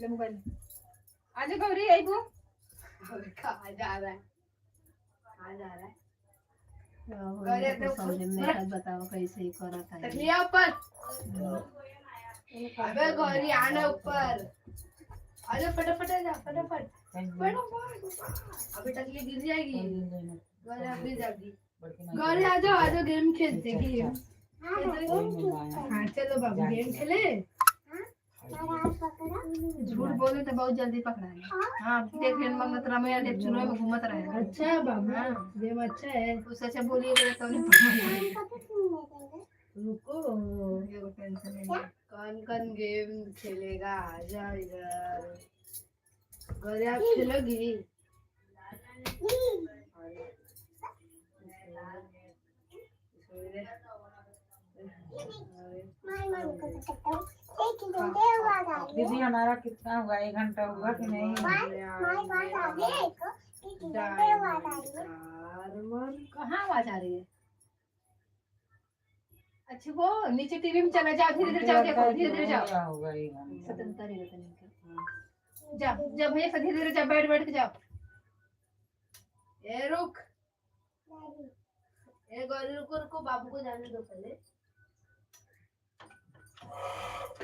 मोबाइल आज गौरी आई वो कहाँ जा रहा है, कहाँ जा रहा है बताओ कैसे ही करा था लिया ऊपर। अबे गौरी आना ऊपर, आजा फटाफट आजा फटाफट, अभी तक ये गिर जाएगी। गौरी अभी जाएगी, गौरी आजा आजा गेम खेलते गेम। हाँ चलो बाबू गेम खेले, झूठ बोले तो बहुत जल्दी पकड़ाएंगे। हाँ देख लेन मंगत रामया ने चुनाव में घूमत रहे। अच्छा बाबू गेम अच्छा है, उससे अच्छा बोलिए तो नहीं रुको, ये टेंशन नहीं, कौन कौन गेम खेलेगा आजा इधर। गौरी आप खेलोगी? दीदी हमारा कितना हुआ, 1 घंटा हुआ कि नहीं? कहाँ आवाज आ रही है? अच्छा वो नीचे टीवी में चला जाओ, धीरे धीरे जाओ, देखो धीरे धीरे जाओ, जाओ जब भैया से धीरे धीरे जाओ, बैठ बैठ के जाओ। ए रुक, ए गौरी रुको रुको, बाबू को जाने दो पहले।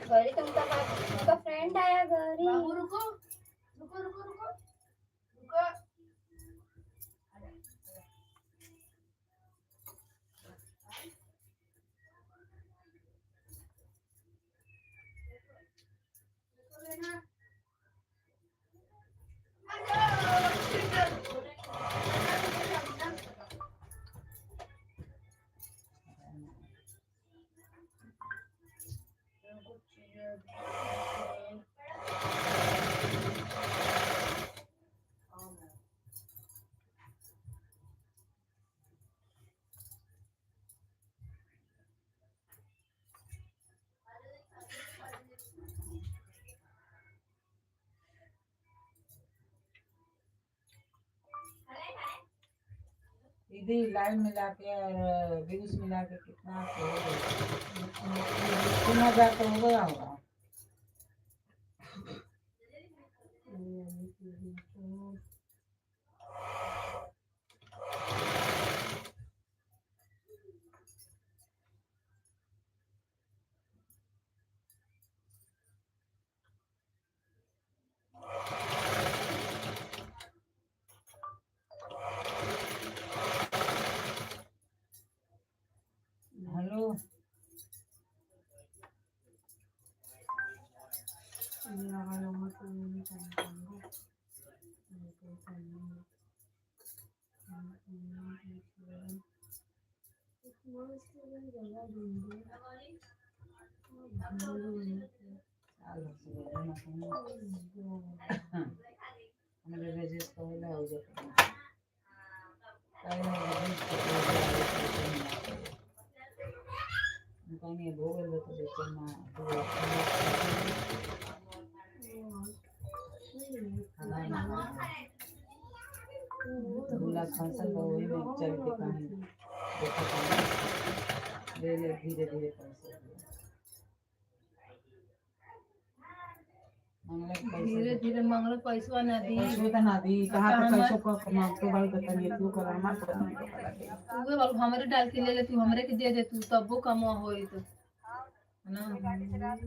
गौरी तुमका फ्रेंड आया गौरी। बाबू रुको रुको रुको रुको रुको, दीदी लाइन मिला के और व्यूज मिला के कितना 3000 तो हो गया होगा। हेलो फंक्शन हो वही में चल के कहीं देखा कहीं ले ले धीरे धीरे पैसे धीरे धीरे मंगल पैसा ना दी पैसे तो ना दी कहाँ के पैसों को मांगते भाई तो तनी तू कर हमार को नहीं पता लगे उहे बाबू हमरे डाल के ले ले तू हमरे के दे दे तू तब वो कमवा होई तो है ना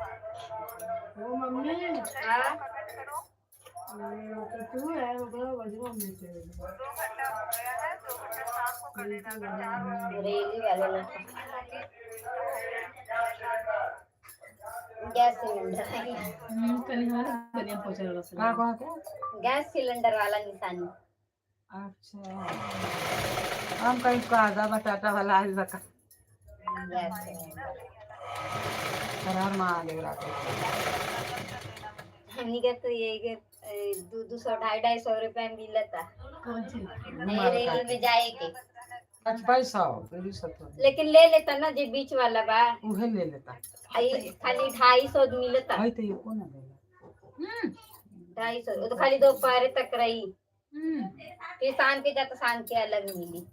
ओ मम्मी तो तू है वो वजह मम्मी से रेली वाले गैस सिलेंडर कहीं हमारे गलियां पहुंचा रहा से कहाँ कहाँ के गैस सिलेंडर वाला निशानी अच्छा हम कहीं को आधा बटाटा वाला आज बता गैस सिलेंडर हर महादेव राखो हमनी के तो ये के 200-250 रुपए मिला था कौन सी रेली में जाए के अच्छा पैसा तेरी सत्तर लेकिन ले लेता ना जो बीच वाला बा उहे ले लेता खाली 250 मिलता भाई तो ये कौन देगा 250 वो तो खाली दोपहर तक रही फिर शाम के जाता शाम के अलग मिली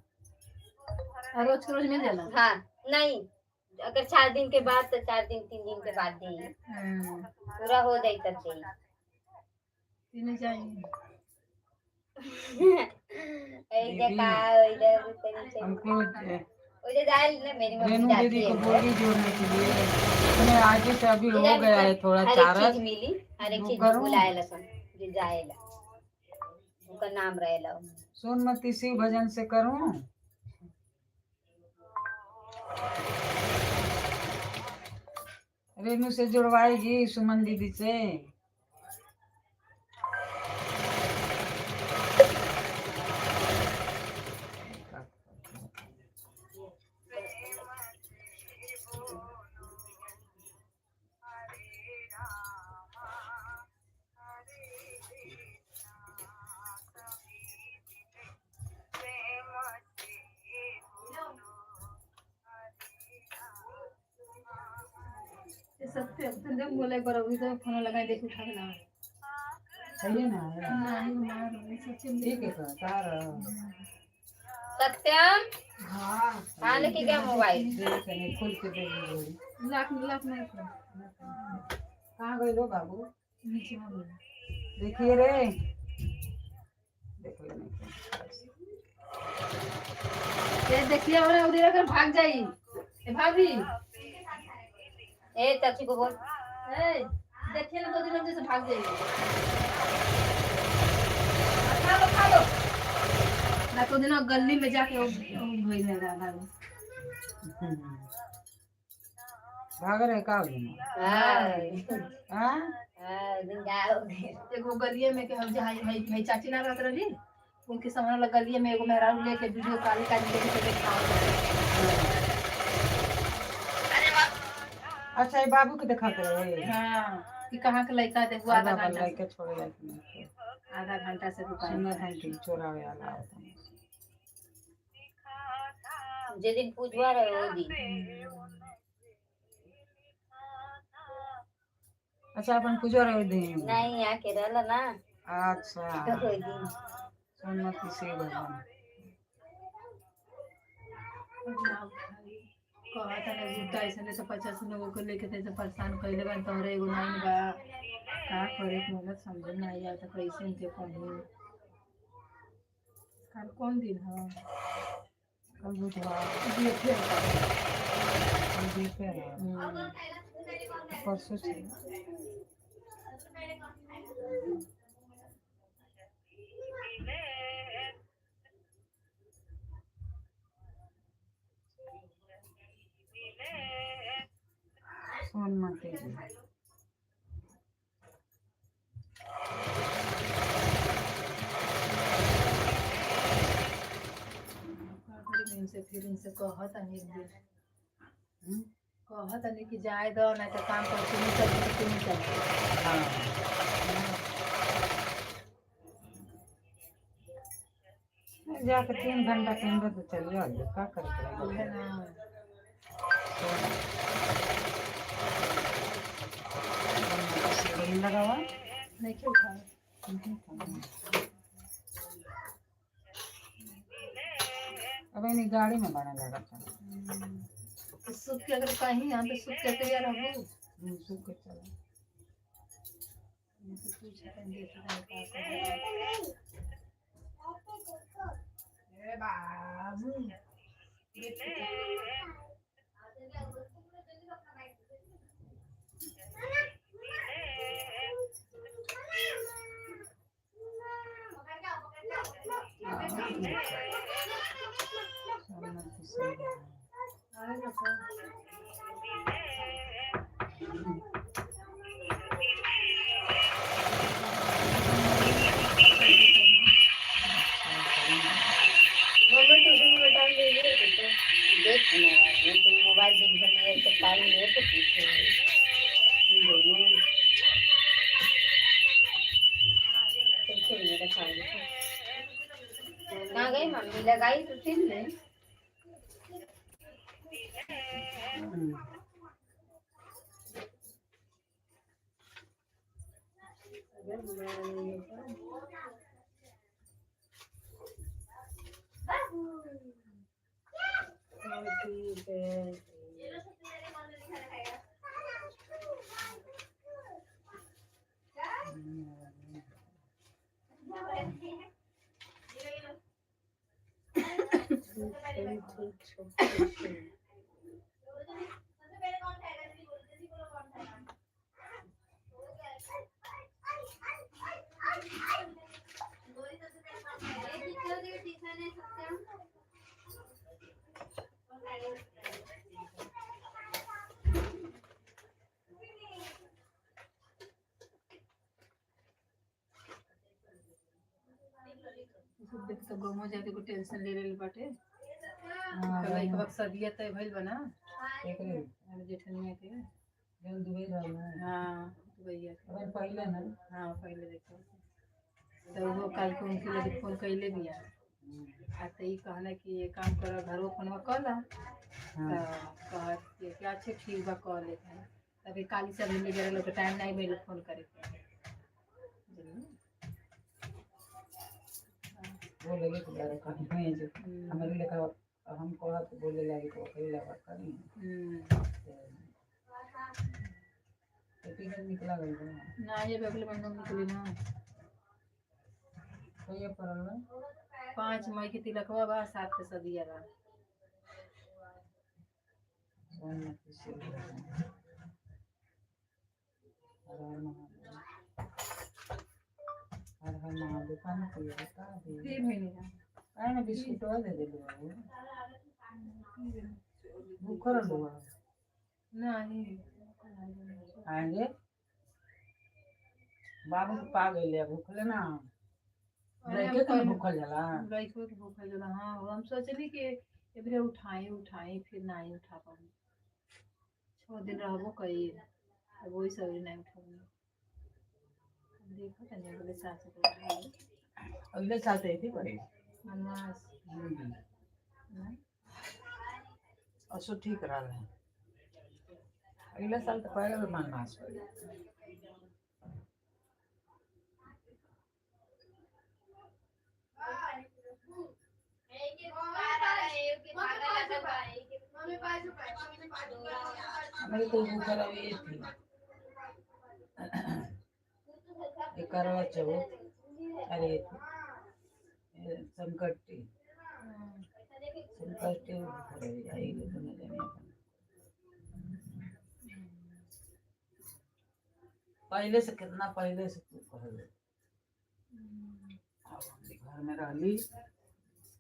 रोज के रोज मिल जाला हाँ नहीं अगर 4 दिन के बाद तो 4 दिन 3 दिन के बाद देंगे पूरा हो जाए तब देंगे तीन चाहिए हमको उधर जाए ना मेरी मम्मी रेनू जाती दीदी है को बोली जोड़ने के लिए मैंने आज से अभी हो गया है थोड़ा हर एक चारा चीज मिली हर एक वो चीज करूं? बुलाएला सब जो जाएला उनका नाम रहेला सोनमती शिव भजन से करूं रेनू से जुड़वाएगी सुमन दीदी से ये सत्य तुम देख बोले एक बार अभी तो फोन लगाए देख उठा के ना सही है ना नहीं मार सच्ची ठीक है तार सत्यम हाँ हाँ लेके गया मोबाइल देख नहीं खोल के दे लाख नहीं कहाँ गए लो बाबू नीचे में बोले देखिए रे देख लेने ये देखिए और उधर अगर भाग जाई ए भाभी ए चाची को बोल ए देखिए ना तो दिन जैसे भाग जाई खा लो ना तो दिन गली में जाके भई में दादा भाग रहे का हाँ दिन जाओ एगो गलिये में के हम जे हाई चाची ना रहत रही उनके सामने लग गलिये में एगो मेहरारू लेके वीडियो कॉल का लेके देखा अच्छा ये बाबू के दिखाते रहे हां कि कहां के लड़का देखो आधा घंटा लड़के छोड़े जाते आधा घंटा से दुकान सुनत हम कि चोरावे वाला होता है जे दिन पूजवा रहे वो दिन अच्छा अपन पूजो रहे दिन नहीं आके रहला ना अच्छा तो कोई दिन सोनमती से भगवान कहता है गुट्टा ऐसे से 50 लोगों को लेके तैसे परेशान कइले बन तोरे एगो नाइन बा का करे के मतलब समझ में नहीं आता कैसे इनके पढ़े कल कौन दिन है कल बुधवार देखे कल देखे परसों से सोनमती जी इनसे फिर इनसे कहत नहीं कहत नहीं कि जाए दो ना तो काम करके नहीं चल हाँ जाके 3 घंटा केंद्र तो चलिए आइए का करे है ना। लगा हुआ नहीं क्यों उठाए? अब नहीं गाड़ी में बना लगा था तो सूख के अगर कहीं यहाँ पे सूख के तैयार हो सूख के चला बाबू मोबाइल दिन भर लिए तो टाइम ले तो पूछे कहाँ गई मम्मी लगाई तो सिल ले देख तो गोमो जाके को टेंशन ले ले बाटे कल एक वक्त सदिया तय भइल बना अरे जेठनिया के जल दुबई रहना हां भैया अगर पहले ना हां पहले देखो तो वो कल को उनके लगे फोन कइले बिया आते ही कहला कि ये काम कर घरो फोनवा कला तो कहत कि क्या अच्छे ठीक बा कॉल लेते हैं तभी काली से मिल गए लोग टाइम नहीं मिल फोन करे के बोले कि यार कहीं है जो हमारे लेकर हम कोड़ा तो बोले लगे तो कई लगा करी तो टिकट निकला गई ना ये अगले महीने में निकली ना तो ये पर 5 मई के तिलकवा बा 7 के सदिया बा हर महादेव पानी पिए का फिर महीने का काय ना बिस्कुट दे दे लो भूख रहो नहीं आएंगे बाबू के पा गए भूखले ना लड़के के भूखल जाला लड़के के भूखल जाला हां हम सोचली कि एबरे उठाई फिर नहीं उठा पाऊँ 6 दिन रहबो कई अब वही सब नहीं उठाऊंगी देखो तने बोले सास को उठाई अगले साल तो थी बड़े मनमास असो ठीक रहा है अगले साल तो पहले तो मनमास पड़े हमारी तो भूखल अभी थी एक करवा चौथ अरे संकष्टी आई दोनों जने पहले से कितना पहले से तू कह घर में रहली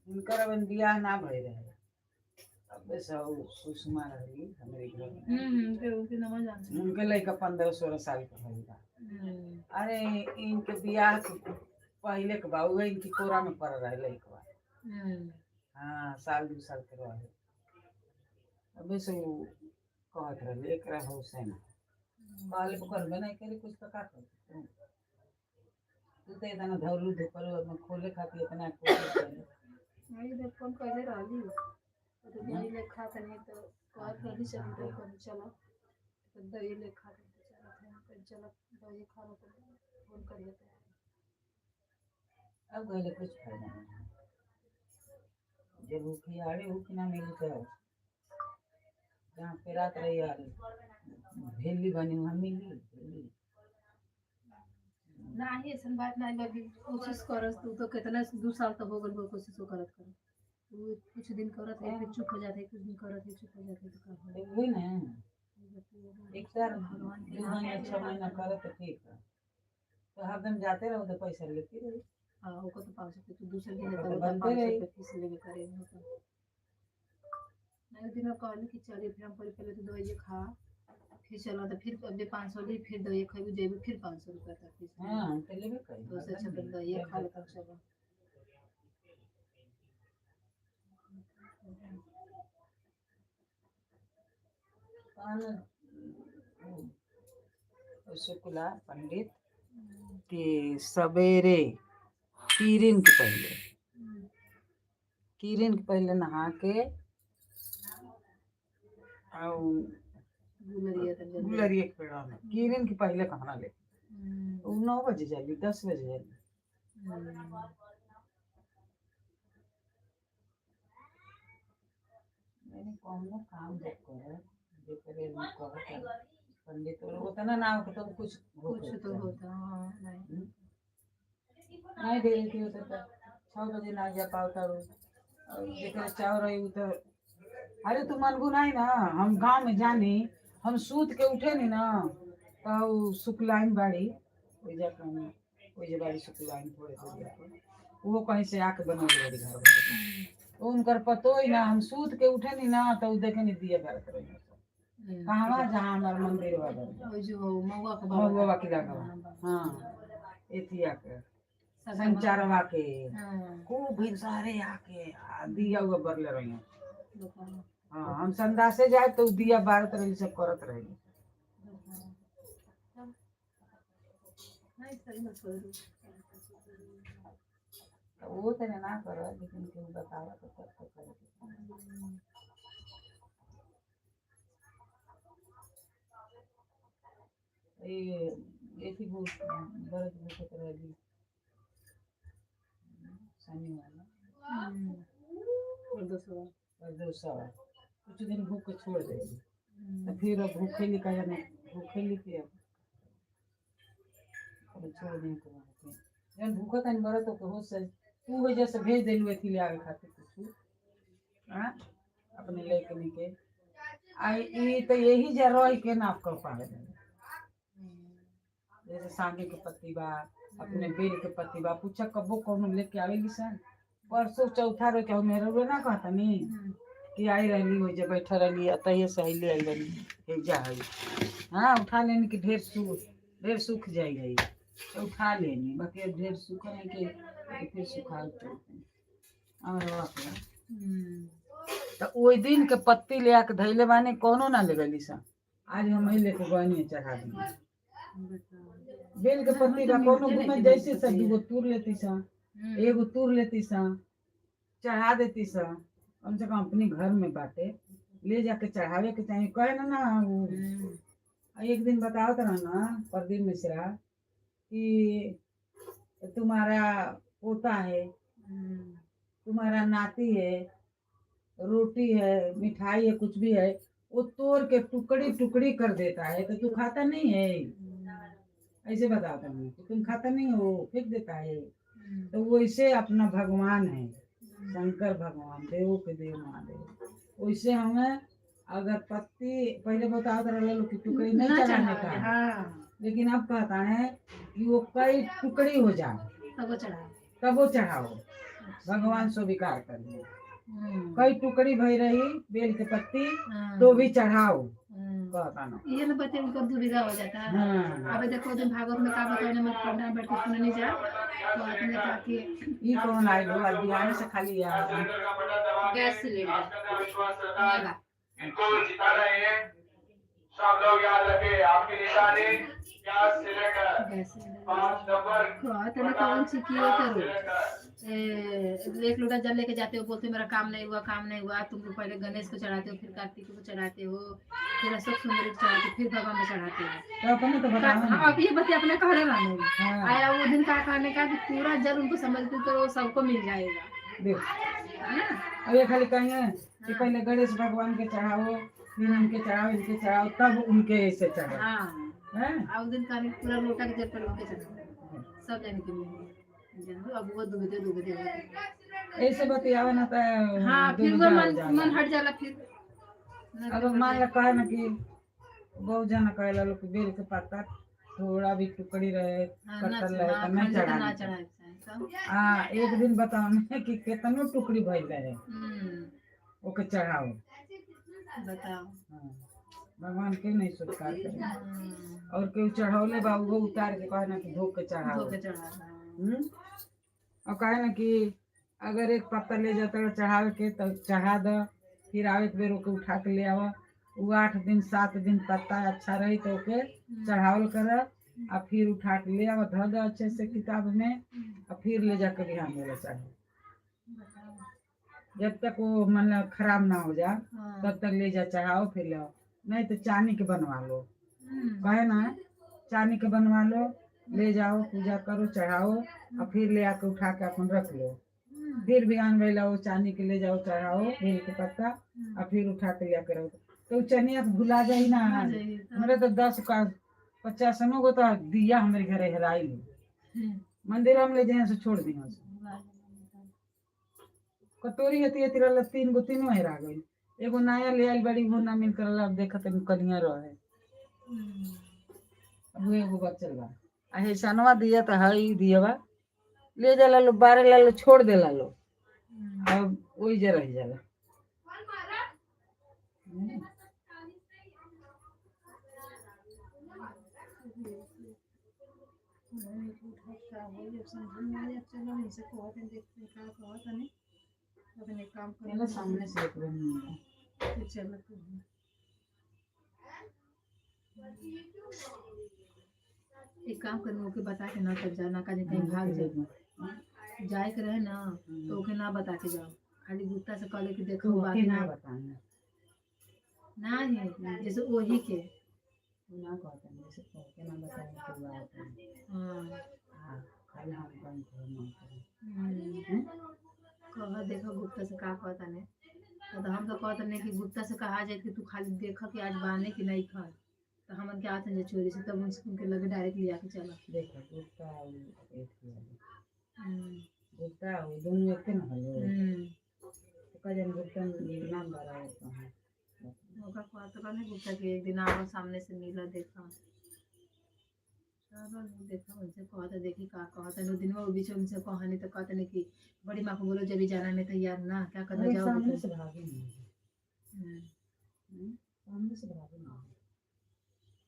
उनकर अब बियाह ना भई रहे अब सब सुषमा रही हमारे घर में फिर उनके नाम जानते उनके लड़का 15-16 साल का होगा अरे इनके बियाह के पहले के बाबू इनकी कोरा में पड़ रहा है लड़का हाँ 1-2 साल के रहे अब से कहत रहे एक रहा हुसैन कहले करबे नहीं करे कुछ तो का कर तू तो इतना धौलू धोपल में खोले खाती इतना कोशिश करे नहीं देख फोन कैले रहली तो दही ले खा तनी तो कहत रहली चल तो कर चला तो दही ले खा तनी तो चला थे चला दही खा लो तो फोन करिए तो अब गए कुछ फायदा नहीं। जब भूखी आड़े भूख ना मिली तो जहाँ पे रात रही यार भेली बनी वहाँ मिली भेली। नहीं ऐसा बात नहीं बाबी कोशिश करस तू तो कितना 2 साल तो हो गल वो कोशिश करत कर तू कुछ दिन करत है फिर चुप हो जाते कुछ दिन करत है चुप हो जाते तो कर तो वही ना एक साल 2 महीना 6 महीना करे तो ठीक है तो हरदम जाते रहो तो पैसा लेती रही। हाँ होगा तो 500 रुपये तू दूसरे दिन तो तो बनते 500 रहे। रुपये फीस लेके करेंगे तो नहीं दिन कहली कि चलिए फिर हम पहले तो दवाई खा फिर चलो तो फिर अभी 500 ली फिर दवाई खाई जेबे फिर 500 रुपये तक फीस हाँ तो लेबे करी तो से अच्छा फिर दवाई खा ले तब चलो शुक्ला पंडित कि सवेरे किरण के पहले नहा के गुलरिया के पेड़ा में किरण के पहले कहना ले 9 बजे जाली 10 बजे जाली मैंने कौन काम जब करे जो करे पंडित होता ना नाव के तो कुछ तो होता नहीं दे रही थी होता तो 6 बजे ना जा पाता रो जेकर चाव रही तो अरे तू मनगु नहीं ना हम गांव में जानी हम सूत के उठे नहीं ना तो शुक्लाइन बाड़ी ओजे बाड़ी शुक्लाइन थोड़े दूर वो कहीं से आके बना ले घर तो उनकर पतो ही ना हम सूत के उठे नहीं ना तो देखे नहीं दिया बात रही कहाँ जहाँ हमारे मंदिर वाला जो महुआ की लगा हाँ एथिया के संचारवा के खूब भीड़ सारे आके दिया हुआ बरले रही हाँ हम संदा से जाए तो दिया बारत रही सब करत रही वो तो ना करो लेकिन क्यों बतावा तो करे ये थी वो बरत भूखत रही शनि वाला प्रदोषवा कुछ दिन भूख के छोड़ देगी तो फिर भूखे लिखा जाना भूखे लिखे छोड़ दें तो जब भूखा तन बड़ा तो हो से तू वजह से भेज देलू एथी ले आगे खाते कुछ हां अपने लेके निके आई ई तो यही जरोई के ना कर पाए जैसे सांगे के पत्ती बा अपने बेल के पत्ती बा पूछा कबो कौन लेके आवेगी सन परसों चौथा रो क्या मेरे रो ना कहता नहीं कि आई रहली हो जे बैठा रहली अतये सहेली आई रहली हे जा है हां उठा लेने की ढेर सूख जाएगी तो उठा लेनी बाकी ढेर सूखा नहीं के फिर सुखा तो ओई दिन के पत्ती ले आके धैले बाने कोनो ना लेगली सा आज हम ही लेके गनी चढ़ा दी बेल के पत्ती का कोनो घूमे जैसे सब दूगो तूर लेती सा एगो तूर लेती सा चढ़ा देती सा कम से कम अपने घर में बाटे ले जाके चढ़ावे के चाहिए कहे ना वो एक दिन बताओ तो ना प्रदीप मिश्रा कि तुम्हारा पोता है तुम्हारा नाती है रोटी है मिठाई है कुछ भी है वो तोड़ के टुकड़ी टुकड़ी कर देता है तो तू खाता नहीं है ऐसे बताता हूँ तुम खाता नहीं हो फेंक देता है तो वैसे अपना भगवान है शंकर भगवान देव के देव महादेव वैसे हमें अगर पत्ती पहले बताओ तो कि टुकड़ी नहीं चढ़ाने का लेकिन अब कहता है कि वो कई टुकड़ी हो जाए तब वो चढ़ाओ भगवान स्वीकार कर ले कई टुकड़ी भई रही बेल के पत्ती तो भी चढ़ाओ कहता ना ये ना बच्चे उनको दुविधा हो जाता है अब देखो दिन भागवत में का बताने मत पढ़ना बैठ के सुनने नहीं जा तो आपने जाके ये कौन आई लो आज बिहार से खाली आ गैस सिलेंडर इनको जिता रहे हैं सब लोग याद रखें आपकी निशानी गैस सिलेंडर गैस 5 नंबर तने कौन सी किया करो सिलेंडर। एक लोटा जल लेके जाते हो, बोलते हो मेरा काम नहीं हुआ, काम नहीं हुआ। तुम लोग पहले गणेश को चढ़ाते हो, फिर कार्तिक को चढ़ाते हो, फिर अशोक सुंदरी को चढ़ाते हो, फिर भगवान को चढ़ाते हो। तो अपने तो बताओ ना। हाँ, अब ये बच्चे अपने कहने वाले हैं। हाँ। आया वो दिन का कहने का कि पूरा जल उनको समझते तो वो सबको मिल जाएगा, देख है ना? अब ये खाली कहेंगे कि पहले गणेश भगवान के चढ़ाओ, फिर इनके चढ़ाओ, इनके चढ़ाओ, तब उनके ऐसे चढ़ाओ। हाँ, हैं? अब दिन का पूरा लोटा के जल पर उनके चढ़ाओ, सब जाने के लिए अब वो दुबे ऐसे बतियावे ना तो हाँ, फिर वो मन हट जाला। फिर अब मान ला कहे ना कि बहुत जना कहेला लोग कि बेल के पत्ता थोड़ा भी टुकड़ी रहे, कटल रहे तो नहीं चढ़ा। हाँ, एक दिन बताओ ना कि कितनो टुकड़ी भइल रहे ओके चढ़ाओ। बताओ। हाँ, भगवान के नहीं स्वीकार करे और केहू चढ़ौले बा वो उतार के कहे ना कि धो के चढ़ाओ। और कहे ना कि अगर एक पत्ता ले जाता है चढ़ावे के तो चढ़ा दो, फिर आवे के बेर ओके उठा के ले आवा। वो 8 दिन 7 दिन पत्ता अच्छा रही तो ओके चढ़ावल कर और फिर उठा के ले आवा, धो दो अच्छे से किताब में और फिर ले जाकर बिहान मेरे चाहिए। जब तक वो मतलब खराब ना हो जाए तब तक ले जा चढ़ाओ, फिर ले आओ। नहीं तो चांदी के बनवा लो, कहे ना चांदी के बनवा लो, ले जाओ पूजा करो चढ़ाओ और फिर ले आकर उठा के अपन रख लो। फिर बिहान में लाओ चांदी के ले जाओ चढ़ाओ बेल के पत्ता और फिर उठा के ले आकर रखो। तो चनिया भुला जाई ना। मेरे तो 10 का 50 गो तो दिया हमारे घरे हेराई मंदिर हम ले जाए से छोड़ दी। कटोरी हती हती रहल 3 गो, तीनों हेरा गई। एगो नया ले आइल बड़ी वो ना मिल कर अब देखत कनिया रहे अब एगो बचल बा। आ हेसनवा दिया तो हई दियवा ले जाला लो 12 ला लो छोड़ देला लो अब वही जे रह जाला। सामने से एक काम कर ओके बता के ना तब जाना का कहीं भाग जाए के रहे ना तो ओके ना बता के जाओ, खाली गुप्ता से कहले कि देखो बाकी ना बताना ना है जैसे वही के ना कहते हैं जैसे के ना बताएं तो बात है। हां हां खाली हम काम करें कह देखो गुप्ता से का कहता ने तो हम तो कहते नहीं कि गुप्ता से कहा जाए कि तू खाली देखा कि आज बाने कि नहीं खा तो हमन के आते हैं चोरी से तब उनके लगे डायरेक्ट लिया के चला। देखो गुप्ता एक गुप्ता वो दोनों एक ना हलो तो का जन गुप्ता नाम बड़ा है कहां ओका कहता का नहीं गुप्ता के एक दिन आओ सामने से मिला देखा चलो देखा उनसे कहता देखी का कहता no दिन वो बीच उनसे कहानी तो कहता नहीं कि बड़ी माँ को बोलो जब भी जाना में तैयार ना क्या करने जाओ सामने से भागी नहीं सामने से भागी नहीं।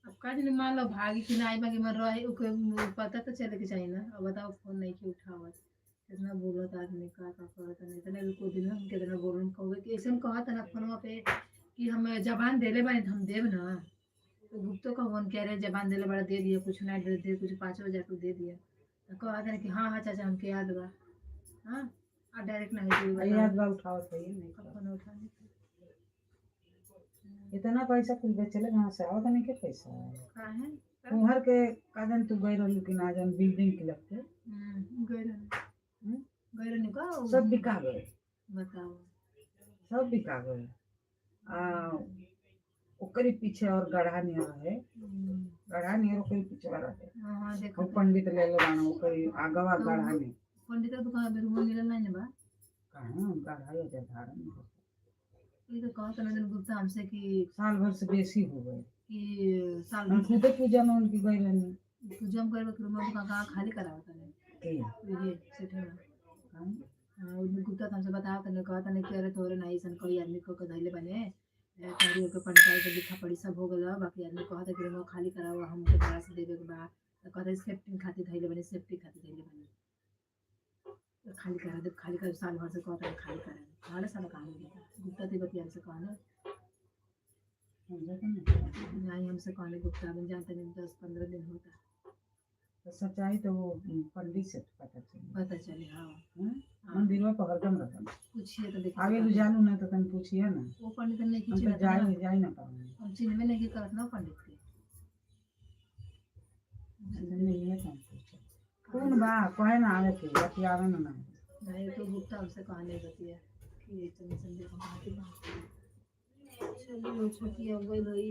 अब का दिन मान लो भागी कि ना आई बाकी मर रहे ओके पता तो चले के चाहिए ना। अब बताओ फोन नहीं की उठावत कितना बोलत आदमी का कहता नहीं तो नहीं को दिन हम कितना बोलन कहोगे कि ऐसे कहता ना फोनवा पे कि हम जबान देले बानी हम देब ना तो गुप्तो का फोन कह रहे जबान देले बड़ा दे दिया कुछ ना दे कुछ 5,000 को दे दिया तो कहता कि हाँ हाँ चाचा हमके याद बा। हाँ और डायरेक्ट नहीं याद बा उठाओ तो ये नहीं फोन उठाने इतना पैसा कुल बेचले कहां से आवत नहीं के पैसा का है उहर के काजन तू गई रहलू कि ना जन बिल्डिंग के लगते गैर निका सब बिका गए बताओ सब बिका गए ओकरी पीछे और गढ़ा नियर है गढ़ा नियर ओकरी पीछे वाला है। हां देखो पंडित ले ले बाना ओकरी आगवा गढ़ा में पंडित तो कहां पे रूम मिलल नहीं बा कहां गढ़ा है जधारन ये तो कहत ना दिन गुप्ता हमसे कि साल भर से बेसी हो गए कि साल हम खुद पूजा में उनकी गई रहनी पूजा में करबे रूम में कहां खाली करावत है के ये सेठे में हां गुप्ता हमसे बताओ तने कहत नहीं कि अरे तोरे नहीं सन कोई आदमी को धइले बने तारी के पंचायत के लिखा पड़ी सब हो गला बाकी आदमी कहत कि रूम खाली कराओ हमके बड़ा से देबे के बा तो कहत सेफ्टी खातिर धइले बने सेफ्टी खातिर धइले बने तो खाली करा दे खाली कर साल भर से कहता खाली करा हमारे साल कहां गुप्ता ती बतिया से कहना समझे कि नहीं? नहीं हमसे कहने गुप्ता बन जानते नहीं 10-15 दिन होता तो सच्चाई तो वो पंडित से पता चले। पता चले। हाँ मंदिरों पर हरदम रहता पूछिए तो देखिए आगे भी जानू ना तो तुम पूछिए ना, वो पंडित ने हम तो जा ही ना पाऊंगे। हम चिन्ह में नहीं करना पंडित के नहीं है कौन बा कहे ना आवे के बतियावे ना ना नहीं तो गुप्ता हमसे कहने बतिया कि तुम संजय को बात चलिए छोटी हो गई भाई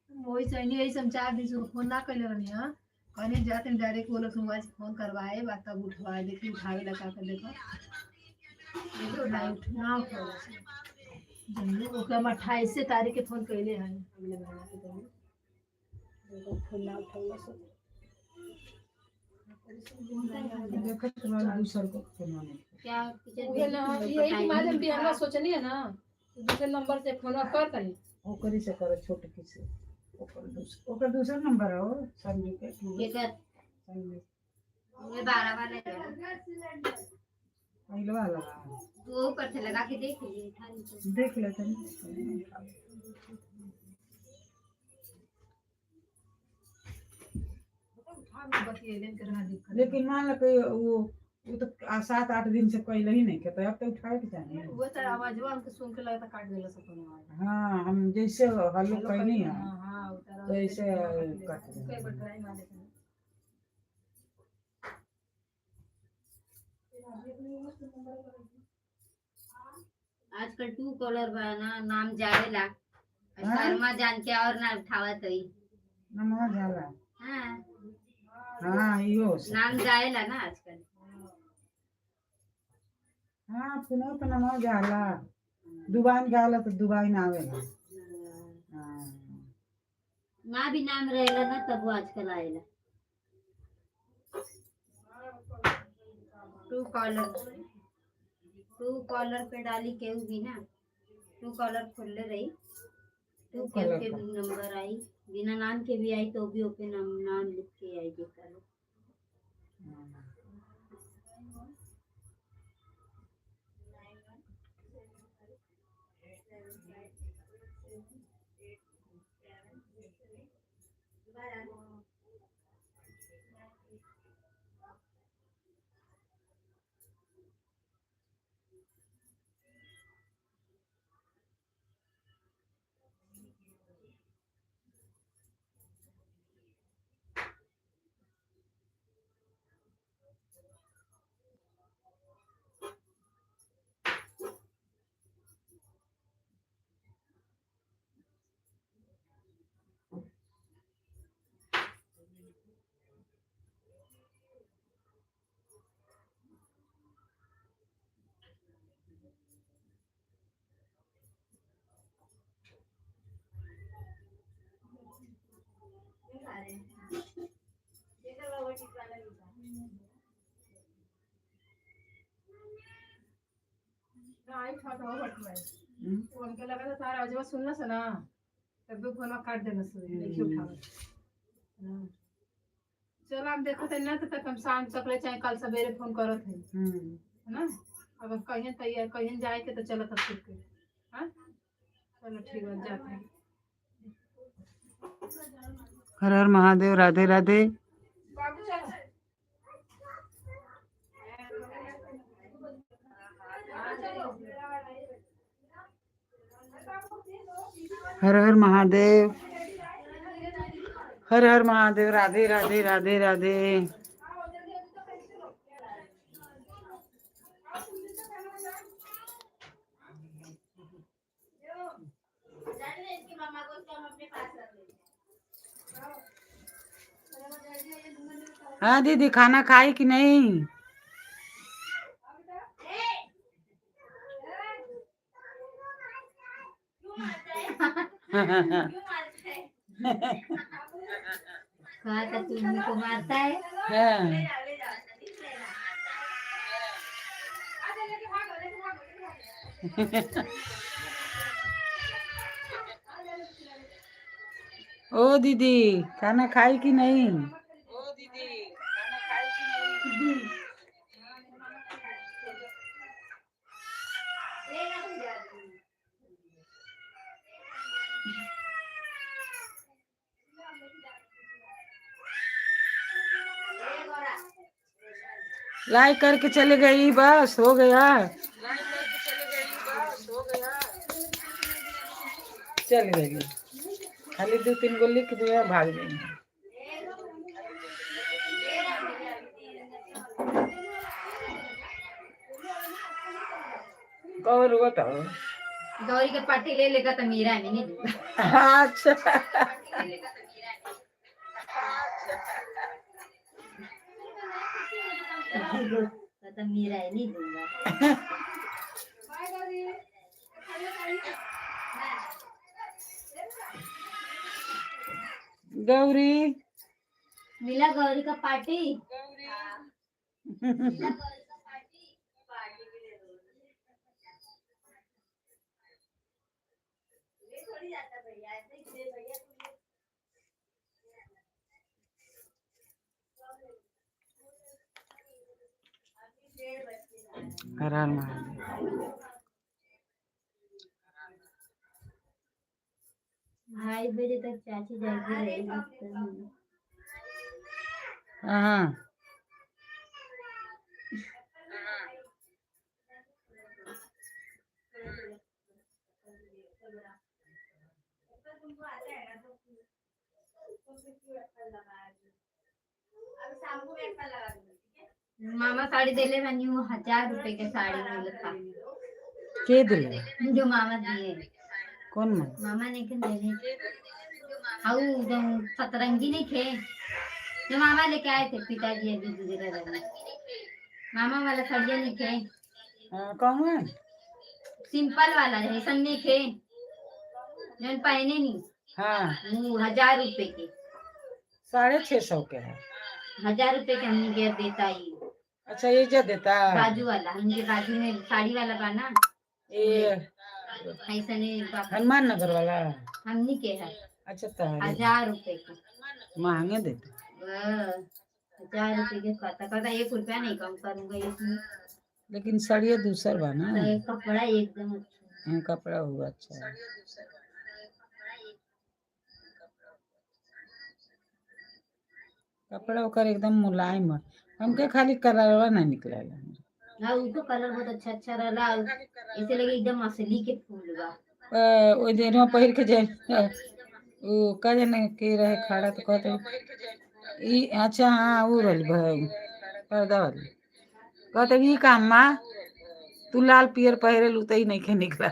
वही चाहिए यही सब 4 दिन से फोन ना कर रहनी है कहने जाते डायरेक्ट वो लोग मोबाइल से फोन करवाए बात तब उठवाए देखिए उठावे लगा कर देखो ना उठा ओके हम 28 तारीख के फोन कैले हैं अगले महीना के देखो फोन ना उठावे सब देखो तुम्हारे दूसर को फोन क्या उहे ना यही के माध्यम भी हम सोचनी है ना दूसरे नंबर से फोन कर कहीं ओकरी से करो छोटकी से ओकर दूसरा नंबर है वो संजू के केकर संजू ये 12 वाला पहले वाला वो ऊपर से लगा के देख लीजिए देख लेते हैं। लेकिन मान लो कि वो तो 7-8 दिन से पहले ही नहीं कहते अब तो उठाए के चाहिए वो तो आवाज हमके सुन के लगता काट देला सब आवाज हाँ हम जैसे हल्लो कहनी है हां उतारा तो ऐसे काट देंगे। कई बार ट्राई मार लेते आजकल टू कॉलर बा ना नाम जावेला शर्मा जान के और ना उठावत है नमवा जाला हां हाँ इहो नाम जाएला ना आजकल हाँ पुनो तो नमवा जाला दुबान जाला तो दुबान आवेला हाँ ना भी नाम रहेला ना तब वो आजकल आएला टू कॉलर पे डाली केहू भी ना टू कॉलर खोलले रही टू केहू के भी नंबर आई बिना नाम के भी आई तो भी ओपे नाम लिख के आई देता आई खाता हो बटवा फोन के लगा तो तारा आवाज सुनना से ना तब भी फोन काट देना से नहीं उठावे चल आप देखते ना तो तक हम शाम तक ले चाहे कल सवेरे फोन करत है ना अगर कहीं तैयार कहीं जाए के तो चलत है के हां चलो ठीक है जाते हैं हर हर महादेव राधे राधे बाबू चल हर हर महादेव हर हर महादेव राधे राधे राधे राधे हाँ दीदी खाना खाई कि नहीं कहा था तू मुझको मारता है हाँ ओ दीदी खाना खाई कि नहीं ओ दीदी खाना खाई कि नहीं लाइक करके चले गई, बस हो गया। चल गई, खाली 2-3 गो लिख दिया, भाग जाएंगे। कौन बताओ? गौरी के पार्टी ले लेगा तो मेरा मैं नहीं दूंगा। अच्छा तो मेरा है, नहीं दूंगा। गौरी मिला गौरी का पार्टी। हर हर महादेव। 2:30 बजे तक चाची जागी रहेगी। हाँ मामा साड़ी दे ले बनी, वो 1000 रुपए के साड़ी मिला था। के दिले? जो मामा दिए। कौन मन? मामा ने के दे हाउ जो सतरंगी नहीं थे, जो मामा लेके आए थे पिताजी अभी गुजरे रहे। मामा वाला साड़िया नहीं थे, कौन है? सिंपल वाला है, सन नहीं थे जो पहने नहीं। हाँ, वो 1000 रुपए के। 650 के है। 1000 रुपए के हमने गेर देता ही। अच्छा, ये जो देता बाजू वाला, हमके बाजू में साड़ी वाला बना ये ऐसा नहीं। हनुमान नगर वाला हमनी के है। अच्छा, तो 1000 रुपए के महंगे देते। 1000 रुपए के कहता 1 रुपया नहीं कम करूंगा इसमें। लेकिन साड़िया दूसर बा ना, कपड़ा एकदम अच्छा। कपड़ा हुआ अच्छा है। कपड़ा ओकर एकदम मुलायम है। हमके खाली कलरवा नहीं निकला। हाँ, वो तो कलर बहुत अच्छा अच्छा रहा, ऐसे लगे एकदम असली के फूल बा। ओ दिन पहिर के जाए वो का जाने के रहे खड़ा, तो कहते ई अच्छा हाँ वो रही पर्दा वाली, कहते ई काम माँ तू लाल पियर पहिरे लू तई नहीं के निकला।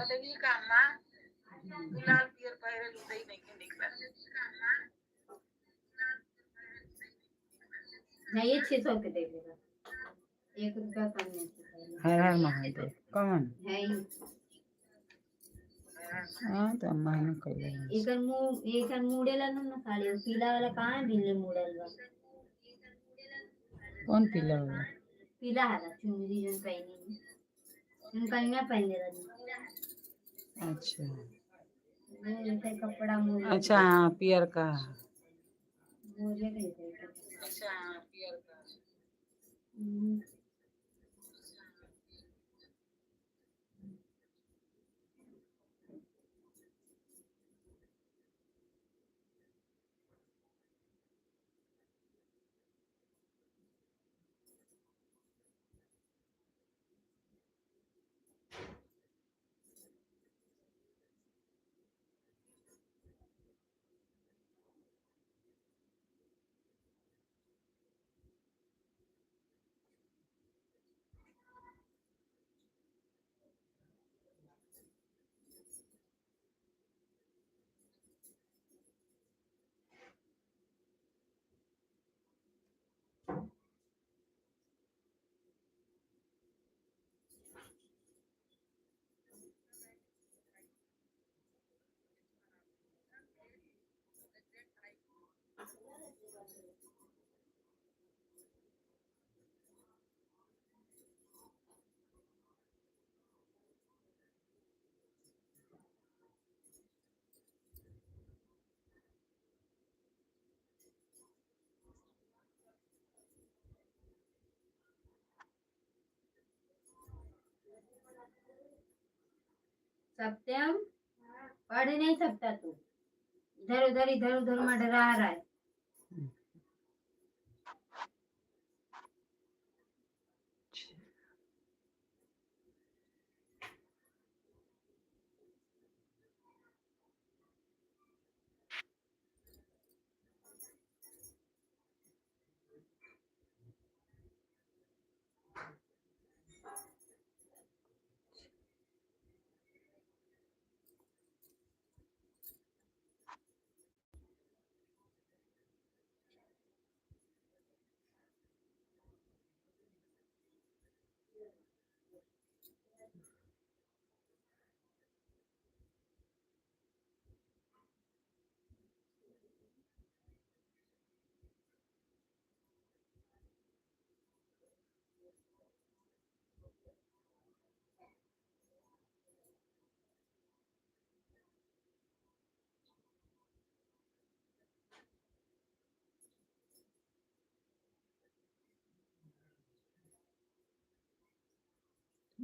नहीं, ये 600 के दे देगा, 1 रुपया कम नहीं। हर हर महादेव। कौन है ही। हाँ तो मैंने कही एक मुड़ेला ना साड़ी, पीला वाला कहाँ भिले मुड़ल बा। कौन पीला वाला? पीला हरा चुनरी जो पहनी, उनका नहीं पहने रही। अच्छा कपड़ा मुझे। अच्छा, हाँ पियर का। मुझे नहीं अच्छा पियर का। सत्यम, पढ़ नहीं सकता तू, इधर उधर मंडरा रहा है।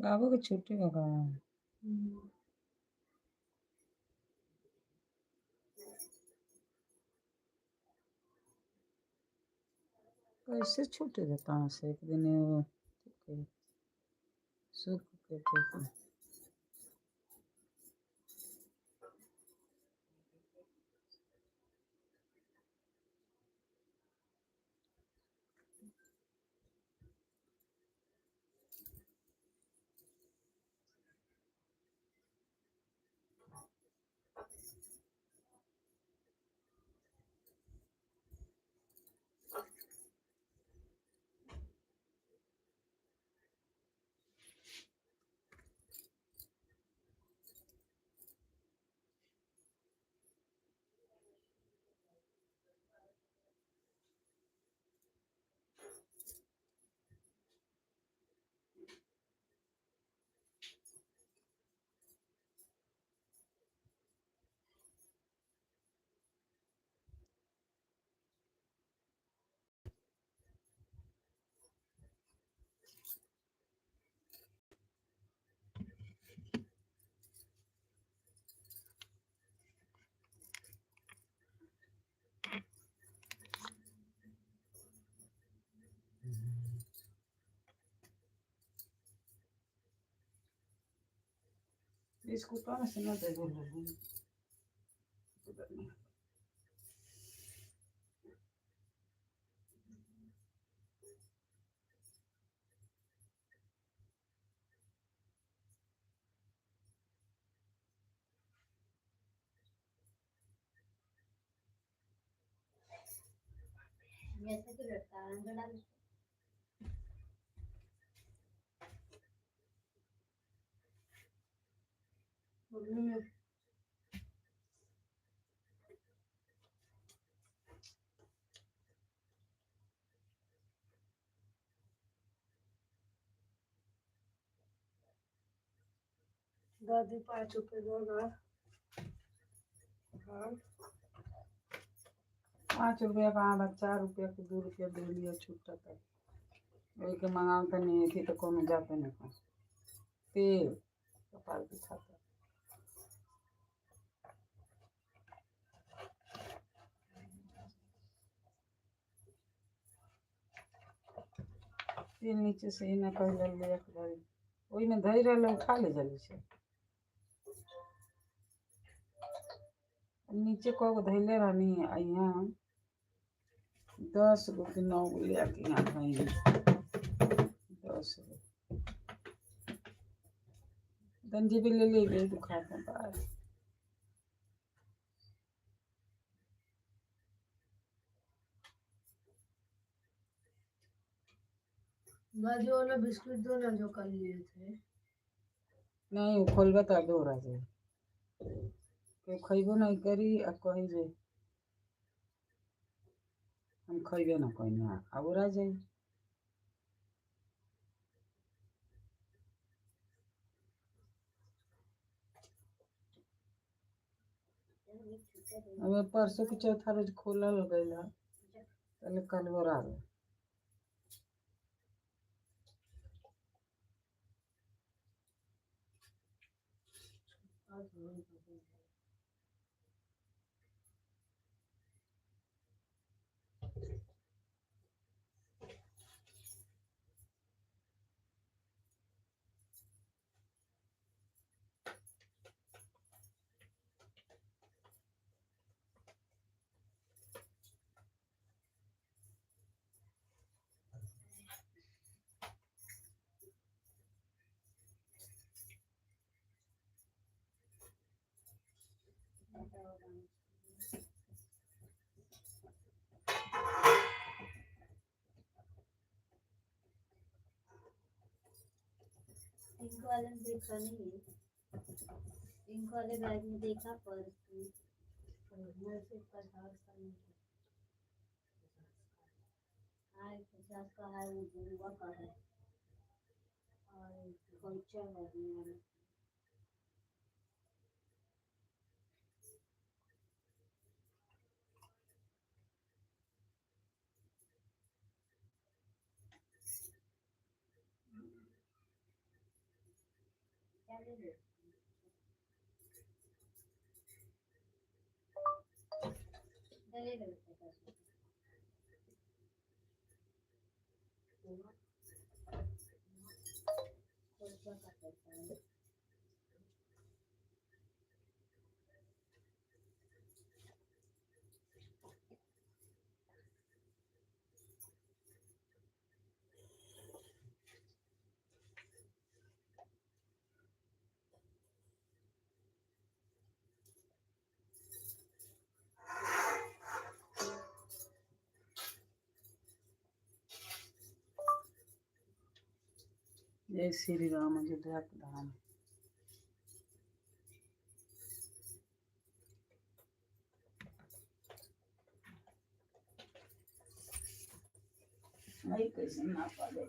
बाबू के छुट्टी होगा। कैसे छुट्टी देता हूँ से एक दिन सुख के थे। इसको कहाँ से ना दे बोल रहे हैं। जैसे कि लड़का अंदर डाल दादी 5 रुपए दो ना। हाँ 5 रुपया कहाँ बा, 4 रुपया के 2 रुपया दे लिया छुट्टा तक वही के मंगाओ तो नहीं थी तो कौन जाते नहीं पास तेल कपाल के खाता। तेल नीचे से ही ना पहले ले धरी वही में धरी रहे उठा ले जल्दी से नीचे को धैले रहनी यहाँ 10 गो के 9 गो ले आके यहाँ धैली 10 गो गंजी भी ले गई दुखाता बाहर। बाजू वाला बिस्कुट दो ना जो कल लिए थे। नहीं वो खोलबा तो आगे हो रहा जाए कोई खैबो नहीं करी आ कही जे हम खैबे ना कहीं ना अब रह जाए। हमें परसों के चौथा रोज खोलल गई पहले कल हो रहा है। इनको वाले में देखा नहीं है, इनको वाले बैग में देखा पर मैं से 50 का नहीं है 50 का है वो बुआ का है और कल्चर है मेरा। जय श्री राम अयोध्या प्रधान। भाई कैसे ना पा दे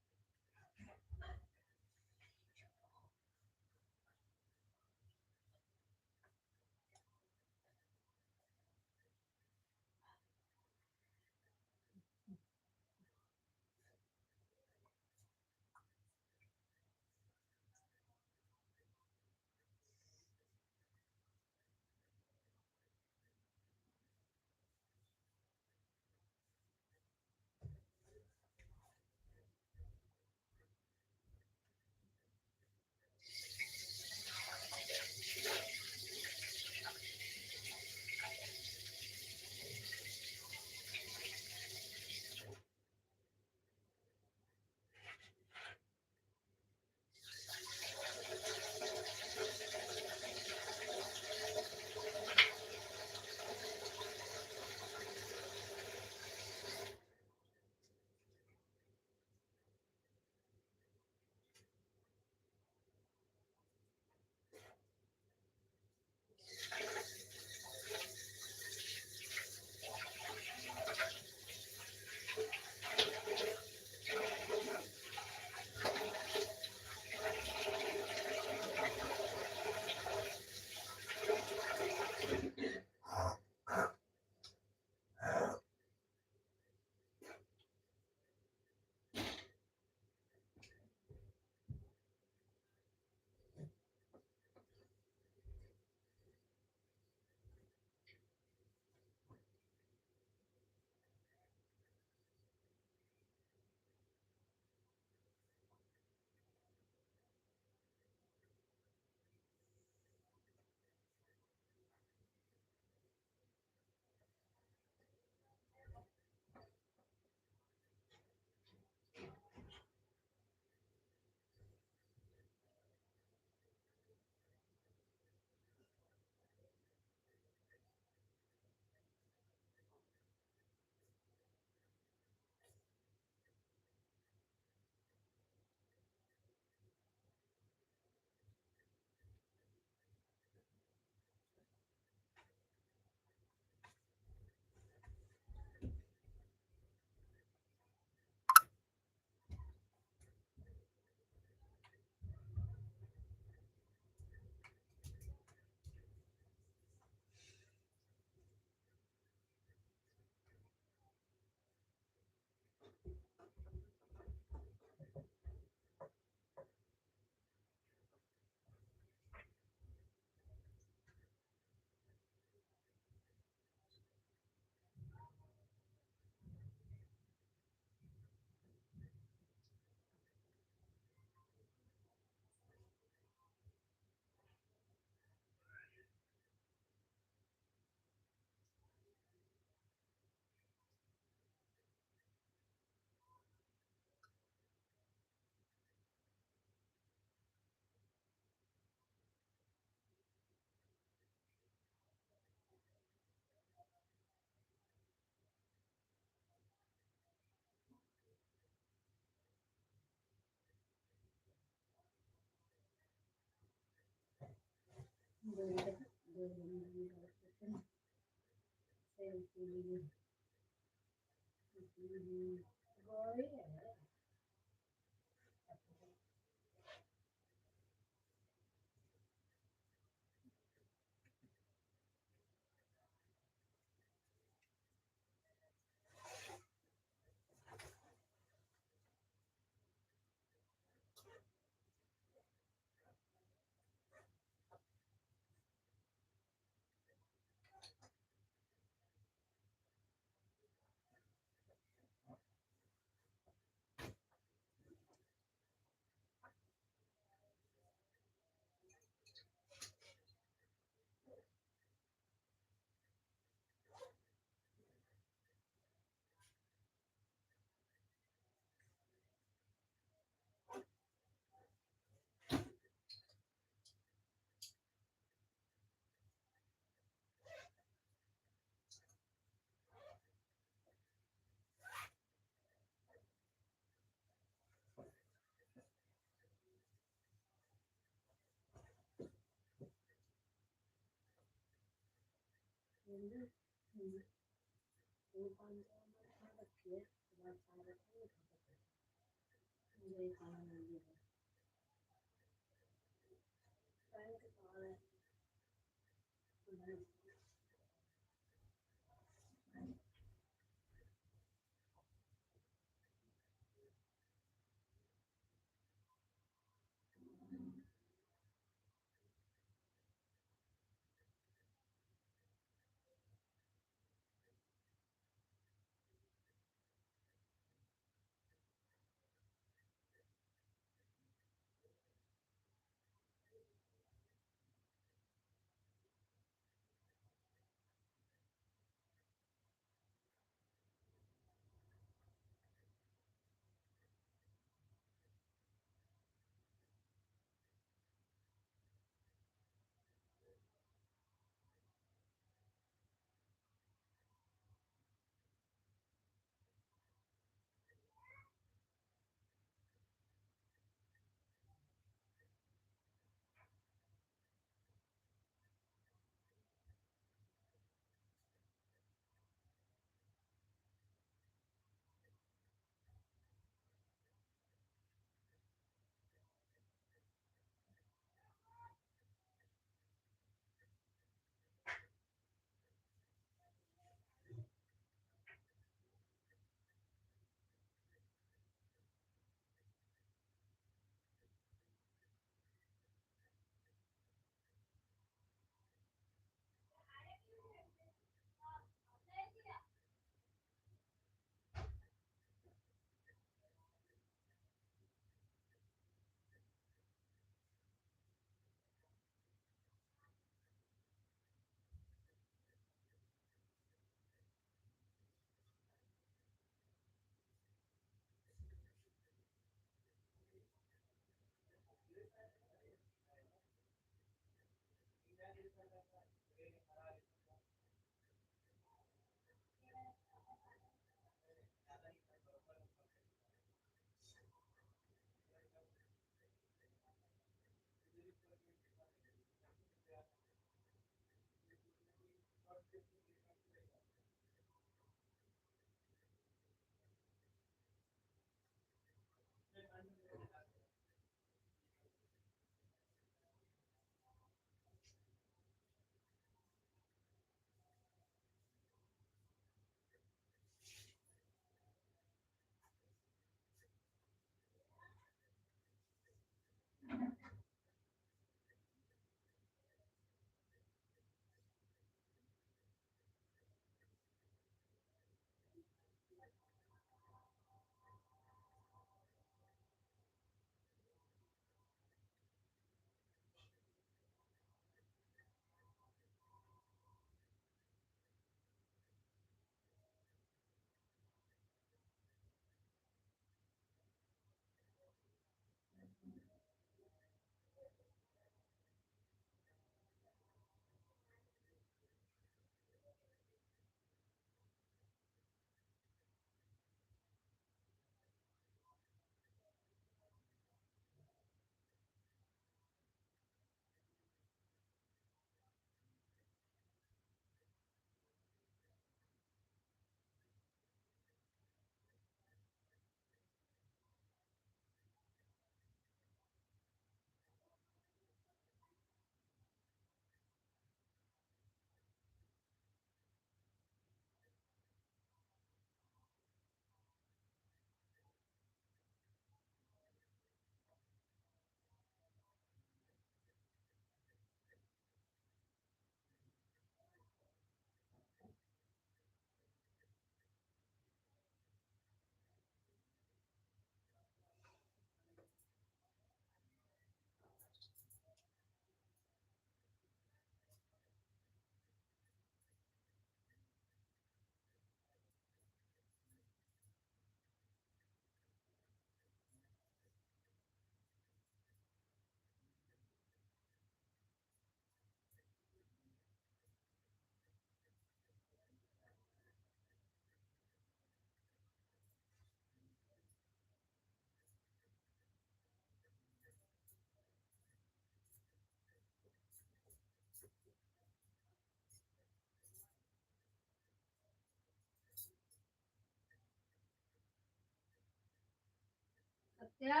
क्या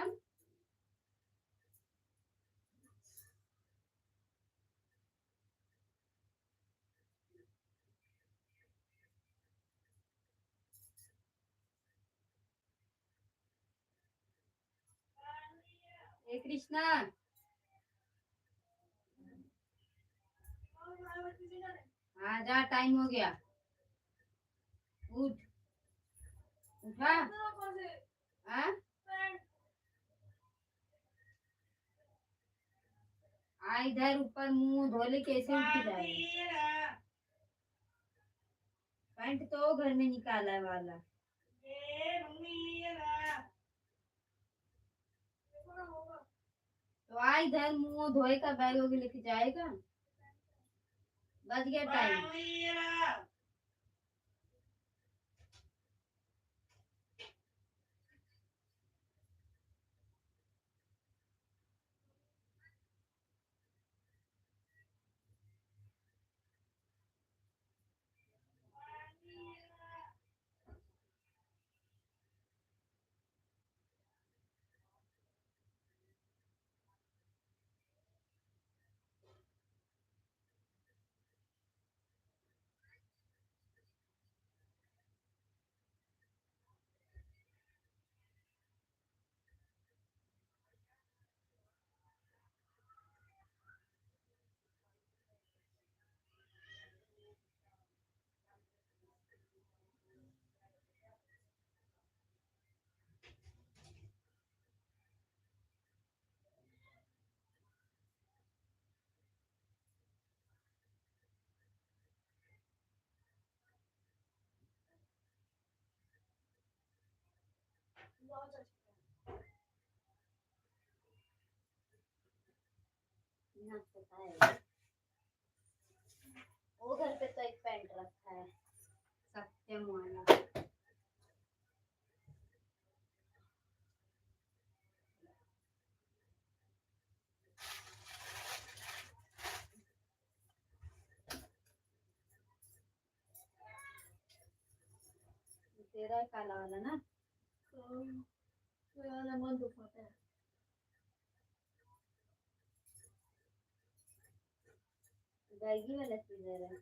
ए कृष्णा हाँ जा टाइम हो गया उठ उठा हाँ आ इधर ऊपर मुंह धोले कैसे उठ के जाएगा पैंट तो घर में निकाला है वाला तो आ इधर मुंह धोए का बैग वगैरह लेके जाएगा बच गया टाइम वो घर पे तो एक पैंट रखा है सत्यम वाला तेरा है काला वाला ना मेरा मन दुखाता है। बैगी वाला सीजर है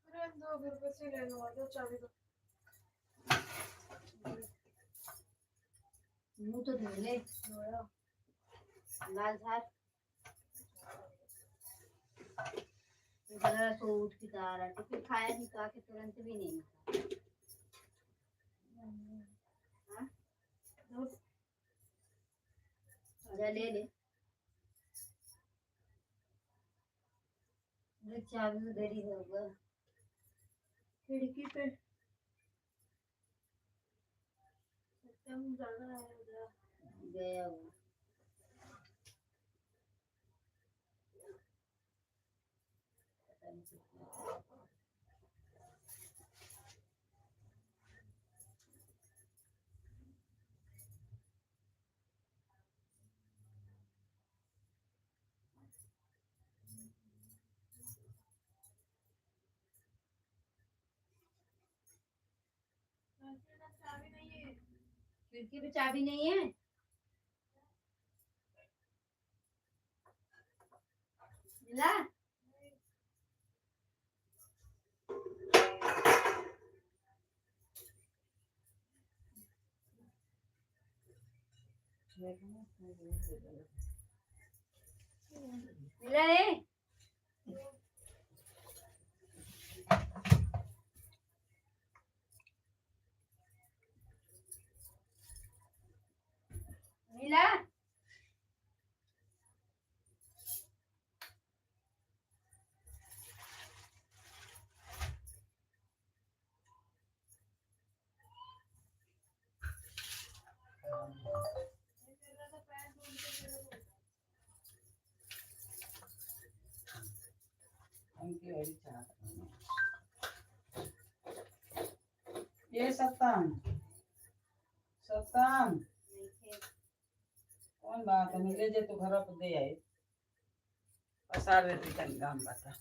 अरे दो घर पे से ले लो दो चाबी दो मुंह तो धो ले धोया लाल झाग जरा सो उठ के जा रहा है फिर खाया नहीं खा के तुरंत भी नहीं हाँ जा ले ले चाबी उधर ही होगा खिड़की पे एकदम ज्यादा है उधर गया वो पता नहीं कितना। चाबी नहीं है खिड़की पे चाबी नहीं है मिला मिला है मिला ये सत्तम सत्तम कौन बात है मिले जे तो घर पर दे आए पसार देती कहीं काम बता